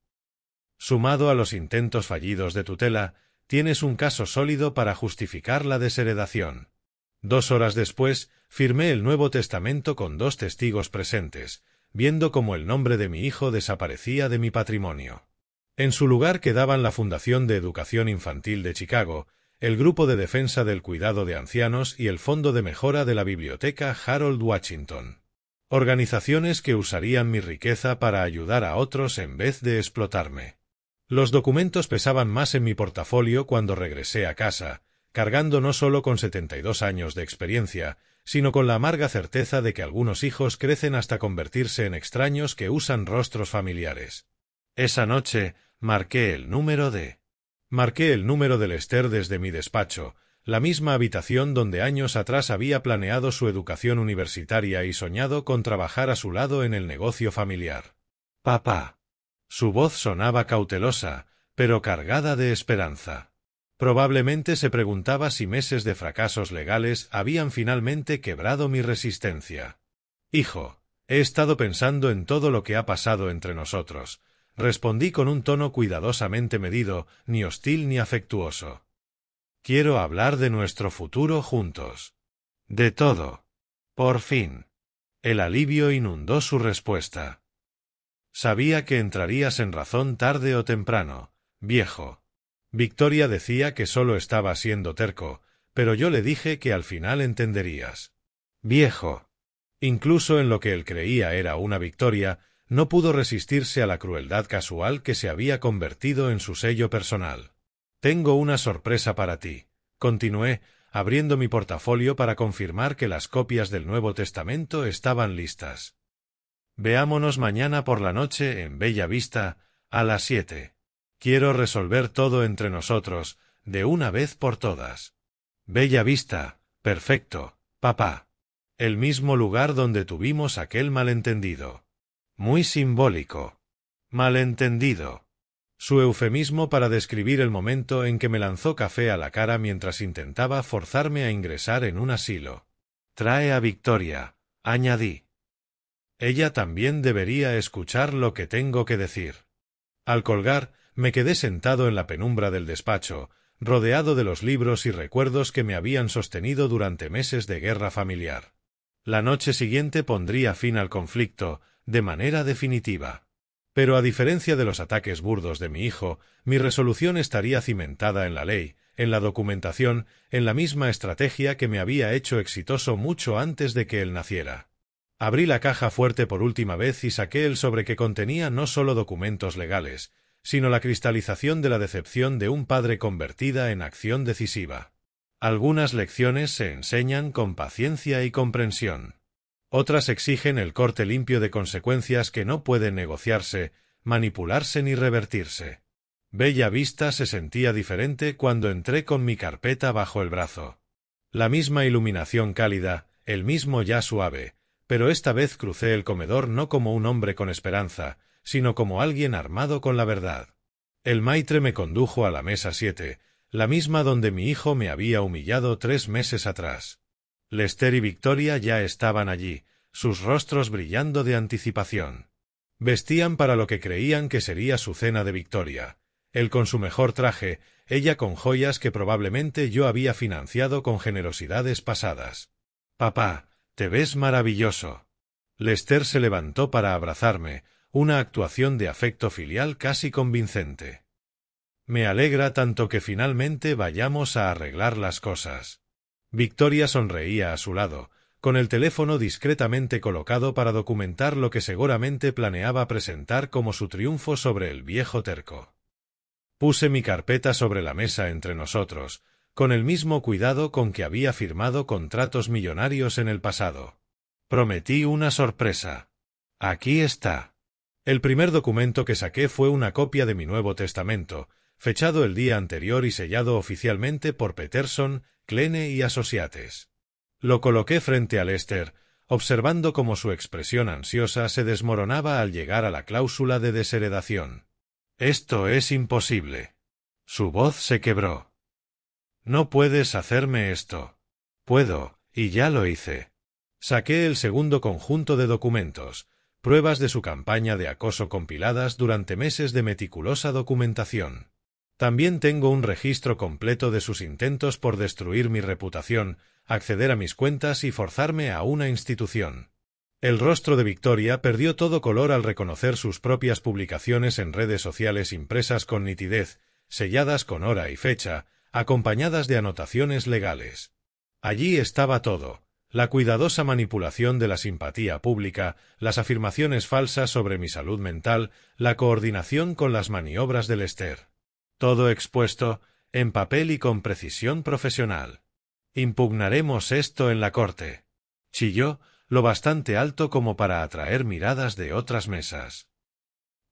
Sumado a los intentos fallidos de tutela, tienes un caso sólido para justificar la desheredación. 2 horas después, firmé el Nuevo Testamento con 2 testigos presentes, viendo cómo el nombre de mi hijo desaparecía de mi patrimonio. En su lugar quedaban la Fundación de Educación Infantil de Chicago, el Grupo de Defensa del Cuidado de Ancianos y el Fondo de Mejora de la Biblioteca Harold Washington. Organizaciones que usarían mi riqueza para ayudar a otros en vez de explotarme. Los documentos pesaban más en mi portafolio cuando regresé a casa, cargando no solo con 72 años de experiencia, sino con la amarga certeza de que algunos hijos crecen hasta convertirse en extraños que usan rostros familiares. Esa noche, marqué el número de Lester desde mi despacho, la misma habitación donde años atrás había planeado su educación universitaria y soñado con trabajar a su lado en el negocio familiar. Papá. Su voz sonaba cautelosa, pero cargada de esperanza. Probablemente se preguntaba si meses de fracasos legales habían finalmente quebrado mi resistencia. Hijo, he estado pensando en todo lo que ha pasado entre nosotros. Respondí con un tono cuidadosamente medido, ni hostil ni afectuoso. Quiero hablar de nuestro futuro juntos. De todo. Por fin. El alivio inundó su respuesta. Sabía que entrarías en razón tarde o temprano, viejo. Victoria decía que solo estaba siendo terco, pero yo le dije que al final entenderías. Viejo. Incluso en lo que él creía era una victoria, no pudo resistirse a la crueldad casual que se había convertido en su sello personal. Tengo una sorpresa para ti, continué, abriendo mi portafolio para confirmar que las copias del Nuevo Testamento estaban listas. Veámonos mañana por la noche en Bella Vista, a las 7. Quiero resolver todo entre nosotros, de una vez por todas. Bella Vista, perfecto, papá. El mismo lugar donde tuvimos aquel malentendido. Muy simbólico. Malentendido. Su eufemismo para describir el momento en que me lanzó café a la cara mientras intentaba forzarme a ingresar en un asilo. Trae a Victoria, añadí. Ella también debería escuchar lo que tengo que decir. Al colgar, me quedé sentado en la penumbra del despacho, rodeado de los libros y recuerdos que me habían sostenido durante meses de guerra familiar. La noche siguiente pondría fin al conflicto, de manera definitiva. Pero a diferencia de los ataques burdos de mi hijo, mi resolución estaría cimentada en la ley, en la documentación, en la misma estrategia que me había hecho exitoso mucho antes de que él naciera. Abrí la caja fuerte por última vez y saqué el sobre que contenía no solo documentos legales, sino la cristalización de la decepción de un padre convertida en acción decisiva. Algunas lecciones se enseñan con paciencia y comprensión. Otras exigen el corte limpio de consecuencias que no pueden negociarse, manipularse ni revertirse. Bella Vista se sentía diferente cuando entré con mi carpeta bajo el brazo. La misma iluminación cálida, el mismo ya suave, pero esta vez crucé el comedor no como un hombre con esperanza, sino como alguien armado con la verdad. El maitre me condujo a la mesa 7, la misma donde mi hijo me había humillado 3 meses atrás. Lester y Victoria ya estaban allí, sus rostros brillando de anticipación. Vestían para lo que creían que sería su cena de victoria, él con su mejor traje, ella con joyas que probablemente yo había financiado con generosidades pasadas. «Papá, te ves maravilloso». Lester se levantó para abrazarme, una actuación de afecto filial casi convincente. «Me alegra tanto que finalmente vayamos a arreglar las cosas». Victoria sonreía a su lado, con el teléfono discretamente colocado para documentar lo que seguramente planeaba presentar como su triunfo sobre el viejo terco. Puse mi carpeta sobre la mesa entre nosotros, con el mismo cuidado con que había firmado contratos millonarios en el pasado. Prometí una sorpresa. Aquí está. El primer documento que saqué fue una copia de mi Nuevo Testamento, fechado el día anterior y sellado oficialmente por Peterson, Kleene y Associates. Lo coloqué frente a Lester, observando cómo su expresión ansiosa se desmoronaba al llegar a la cláusula de desheredación. «Esto es imposible». Su voz se quebró. «No puedes hacerme esto». «Puedo, y ya lo hice». Saqué el segundo conjunto de documentos, pruebas de su campaña de acoso compiladas durante meses de meticulosa documentación. También tengo un registro completo de sus intentos por destruir mi reputación, acceder a mis cuentas y forzarme a una institución. El rostro de Victoria perdió todo color al reconocer sus propias publicaciones en redes sociales impresas con nitidez, selladas con hora y fecha, acompañadas de anotaciones legales. Allí estaba todo: la cuidadosa manipulación de la simpatía pública, las afirmaciones falsas sobre mi salud mental, la coordinación con las maniobras de Lester. Todo expuesto, en papel y con precisión profesional. «Impugnaremos esto en la corte», chilló, lo bastante alto como para atraer miradas de otras mesas.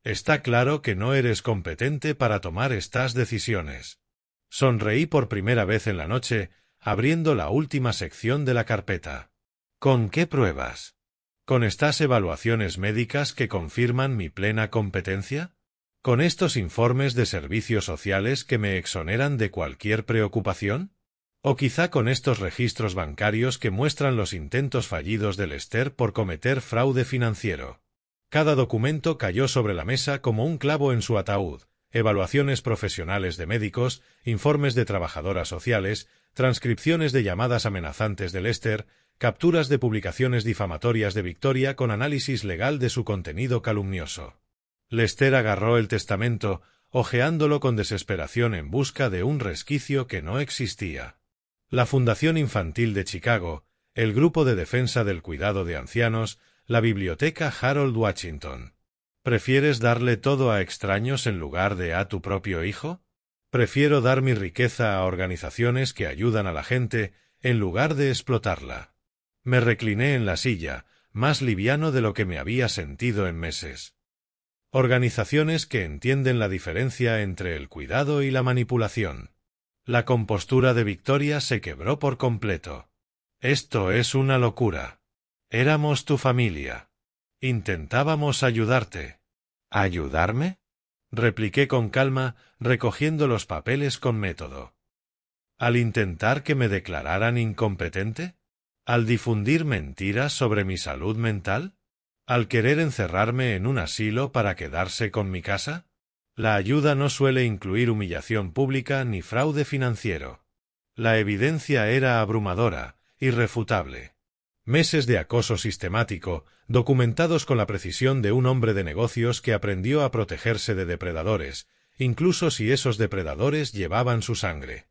«Está claro que no eres competente para tomar estas decisiones». Sonreí por primera vez en la noche, abriendo la última sección de la carpeta. «¿Con qué pruebas? ¿Con estas evaluaciones médicas que confirman mi plena competencia? ¿Con estos informes de servicios sociales que me exoneran de cualquier preocupación? ¿O quizá con estos registros bancarios que muestran los intentos fallidos de Lester por cometer fraude financiero?» Cada documento cayó sobre la mesa como un clavo en su ataúd: evaluaciones profesionales de médicos, informes de trabajadoras sociales, transcripciones de llamadas amenazantes de Lester, capturas de publicaciones difamatorias de Victoria con análisis legal de su contenido calumnioso. Lester agarró el testamento, hojeándolo con desesperación en busca de un resquicio que no existía. La Fundación Infantil de Chicago, el Grupo de Defensa del Cuidado de Ancianos, la Biblioteca Harold Washington. ¿Prefieres darle todo a extraños en lugar de a tu propio hijo? Prefiero dar mi riqueza a organizaciones que ayudan a la gente en lugar de explotarla. Me recliné en la silla, más liviano de lo que me había sentido en meses. Organizaciones que entienden la diferencia entre el cuidado y la manipulación. La compostura de Victoria se quebró por completo. «Esto es una locura. Éramos tu familia. Intentábamos ayudarte». «¿Ayudarme?», repliqué con calma, recogiendo los papeles con método. «¿Al intentar que me declararan incompetente? ¿Al difundir mentiras sobre mi salud mental? ¿Al querer encerrarme en un asilo para quedarse con mi casa? La ayuda no suele incluir humillación pública ni fraude financiero». La evidencia era abrumadora, irrefutable. Meses de acoso sistemático, documentados con la precisión de un hombre de negocios que aprendió a protegerse de depredadores, incluso si esos depredadores llevaban su sangre.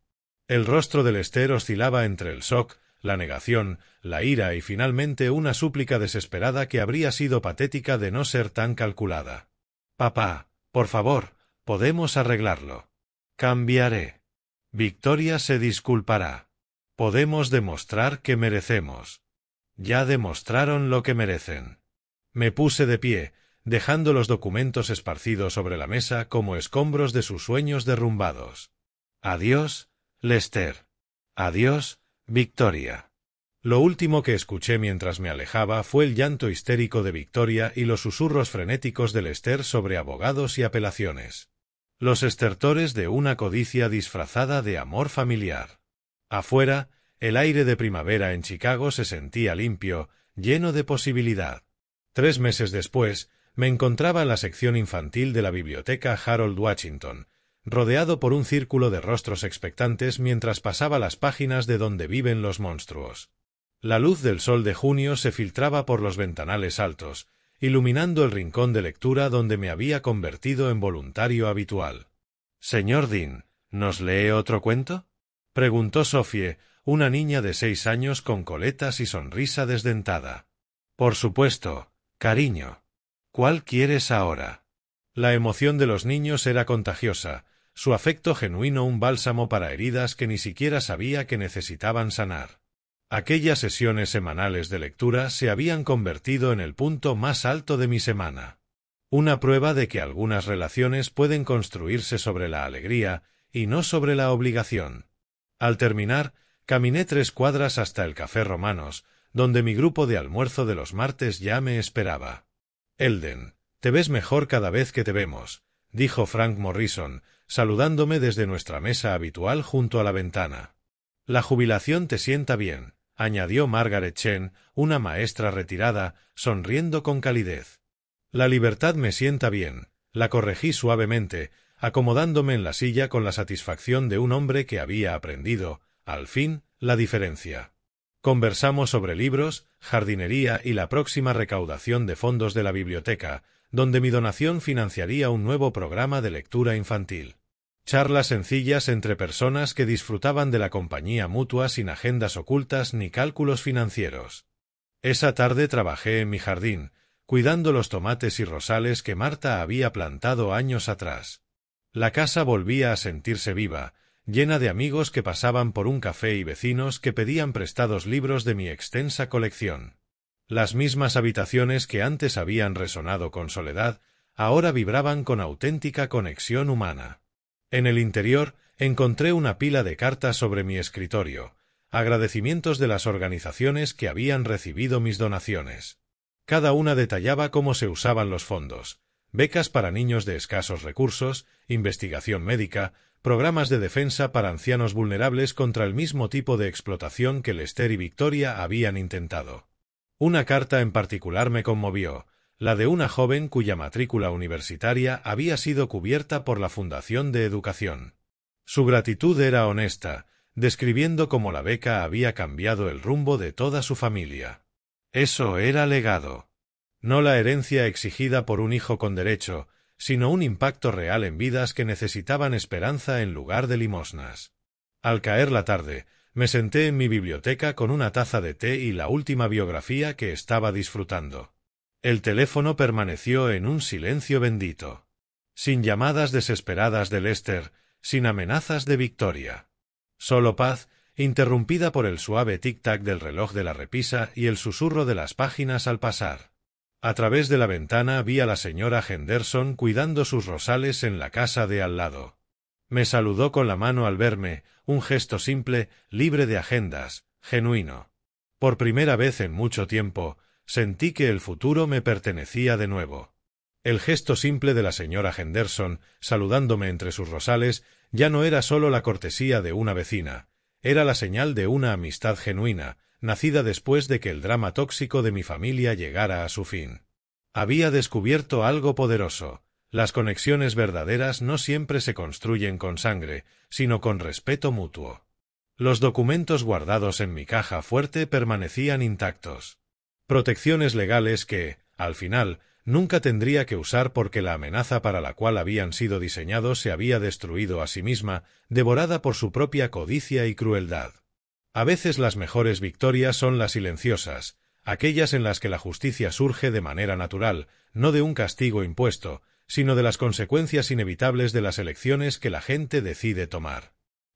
El rostro de Lester oscilaba entre el shock, la negación, la ira y finalmente una súplica desesperada que habría sido patética de no ser tan calculada. «Papá, por favor, podemos arreglarlo. Cambiaré. Victoria se disculpará. Podemos demostrar que merecemos». Ya demostraron lo que merecen. Me puse de pie, dejando los documentos esparcidos sobre la mesa como escombros de sus sueños derrumbados. Adiós, Lester. Adiós, Victoria. Lo último que escuché mientras me alejaba fue el llanto histérico de Victoria y los susurros frenéticos de Lester sobre abogados y apelaciones. Los estertores de una codicia disfrazada de amor familiar. Afuera, el aire de primavera en Chicago se sentía limpio, lleno de posibilidad. 3 meses después, me encontraba en la sección infantil de la biblioteca Harold Washington, rodeado por un círculo de rostros expectantes mientras pasaba las páginas de Donde viven los monstruos. La luz del sol de junio se filtraba por los ventanales altos, iluminando el rincón de lectura donde me había convertido en voluntario habitual. «Señor Dean, ¿nos lee otro cuento?», preguntó Sophie, una niña de 6 años con coletas y sonrisa desdentada. Por supuesto, cariño. ¿Cuál quieres ahora? La emoción de los niños era contagiosa, su afecto genuino un bálsamo para heridas que ni siquiera sabía que necesitaban sanar. Aquellas sesiones semanales de lectura se habían convertido en el punto más alto de mi semana. Una prueba de que algunas relaciones pueden construirse sobre la alegría y no sobre la obligación. Al terminar, caminé 3 cuadras hasta el Café Romanos, donde mi grupo de almuerzo de los martes ya me esperaba. Elden, te ves mejor cada vez que te vemos, dijo Frank Morrison, saludándome desde nuestra mesa habitual junto a la ventana. La jubilación te sienta bien, añadió Margaret Chen, una maestra retirada, sonriendo con calidez. La libertad me sienta bien, la corregí suavemente, acomodándome en la silla con la satisfacción de un hombre que había aprendido, al fin, la diferencia. Conversamos sobre libros, jardinería y la próxima recaudación de fondos de la biblioteca, donde mi donación financiaría un nuevo programa de lectura infantil. Charlas sencillas entre personas que disfrutaban de la compañía mutua sin agendas ocultas ni cálculos financieros. Esa tarde trabajé en mi jardín, cuidando los tomates y rosales que Marta había plantado años atrás. La casa volvía a sentirse viva, llena de amigos que pasaban por un café y vecinos que pedían prestados libros de mi extensa colección. Las mismas habitaciones que antes habían resonado con soledad, ahora vibraban con auténtica conexión humana. En el interior encontré una pila de cartas sobre mi escritorio, agradecimientos de las organizaciones que habían recibido mis donaciones. Cada una detallaba cómo se usaban los fondos: becas para niños de escasos recursos, investigación médica, programas de defensa para ancianos vulnerables contra el mismo tipo de explotación que Lester y Victoria habían intentado. Una carta en particular me conmovió, la de una joven cuya matrícula universitaria había sido cubierta por la Fundación de Educación. Su gratitud era honesta, describiendo cómo la beca había cambiado el rumbo de toda su familia. Eso era legado. No la herencia exigida por un hijo con derecho, sino un impacto real en vidas que necesitaban esperanza en lugar de limosnas. Al caer la tarde, me senté en mi biblioteca con una taza de té y la última biografía que estaba disfrutando. El teléfono permaneció en un silencio bendito. Sin llamadas desesperadas de Lester, sin amenazas de Victoria. Solo paz, interrumpida por el suave tic-tac del reloj de la repisa y el susurro de las páginas al pasar. A través de la ventana vi a la señora Henderson cuidando sus rosales en la casa de al lado. Me saludó con la mano al verme, un gesto simple, libre de agendas, genuino. Por primera vez en mucho tiempo, sentí que el futuro me pertenecía de nuevo. El gesto simple de la señora Henderson, saludándome entre sus rosales, ya no era solo la cortesía de una vecina, era la señal de una amistad genuina, nacida después de que el drama tóxico de mi familia llegara a su fin. Había descubierto algo poderoso: las conexiones verdaderas no siempre se construyen con sangre, sino con respeto mutuo. Los documentos guardados en mi caja fuerte permanecían intactos. Protecciones legales que, al final, nunca tendría que usar porque la amenaza para la cual habían sido diseñados se había destruido a sí misma, devorada por su propia codicia y crueldad. A veces las mejores victorias son las silenciosas, aquellas en las que la justicia surge de manera natural, no de un castigo impuesto, sino de las consecuencias inevitables de las elecciones que la gente decide tomar.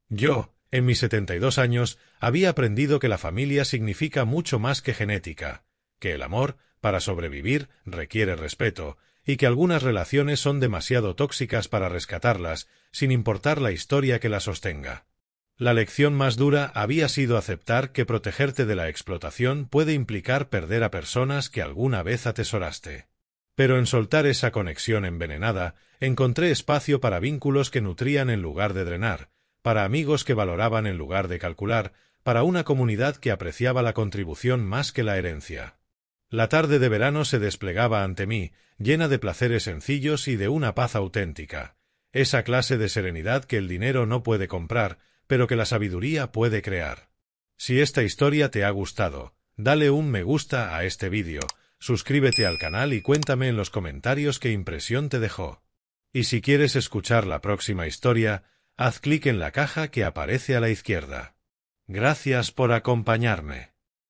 Yo, en mis 72 años, había aprendido que la familia significa mucho más que genética, que el amor, para sobrevivir, requiere respeto, y que algunas relaciones son demasiado tóxicas para rescatarlas, sin importar la historia que las sostenga. La lección más dura había sido aceptar que protegerte de la explotación puede implicar perder a personas que alguna vez atesoraste. Pero en soltar esa conexión envenenada, encontré espacio para vínculos que nutrían en lugar de drenar, para amigos que valoraban en lugar de calcular, para una comunidad que apreciaba la contribución más que la herencia. La tarde de verano se desplegaba ante mí, llena de placeres sencillos y de una paz auténtica, esa clase de serenidad que el dinero no puede comprar, pero que la sabiduría puede crear. Si esta historia te ha gustado, dale un me gusta a este vídeo, suscríbete al canal y cuéntame en los comentarios qué impresión te dejó. Y si quieres escuchar la próxima historia, haz clic en la caja que aparece a la izquierda. Gracias por acompañarme.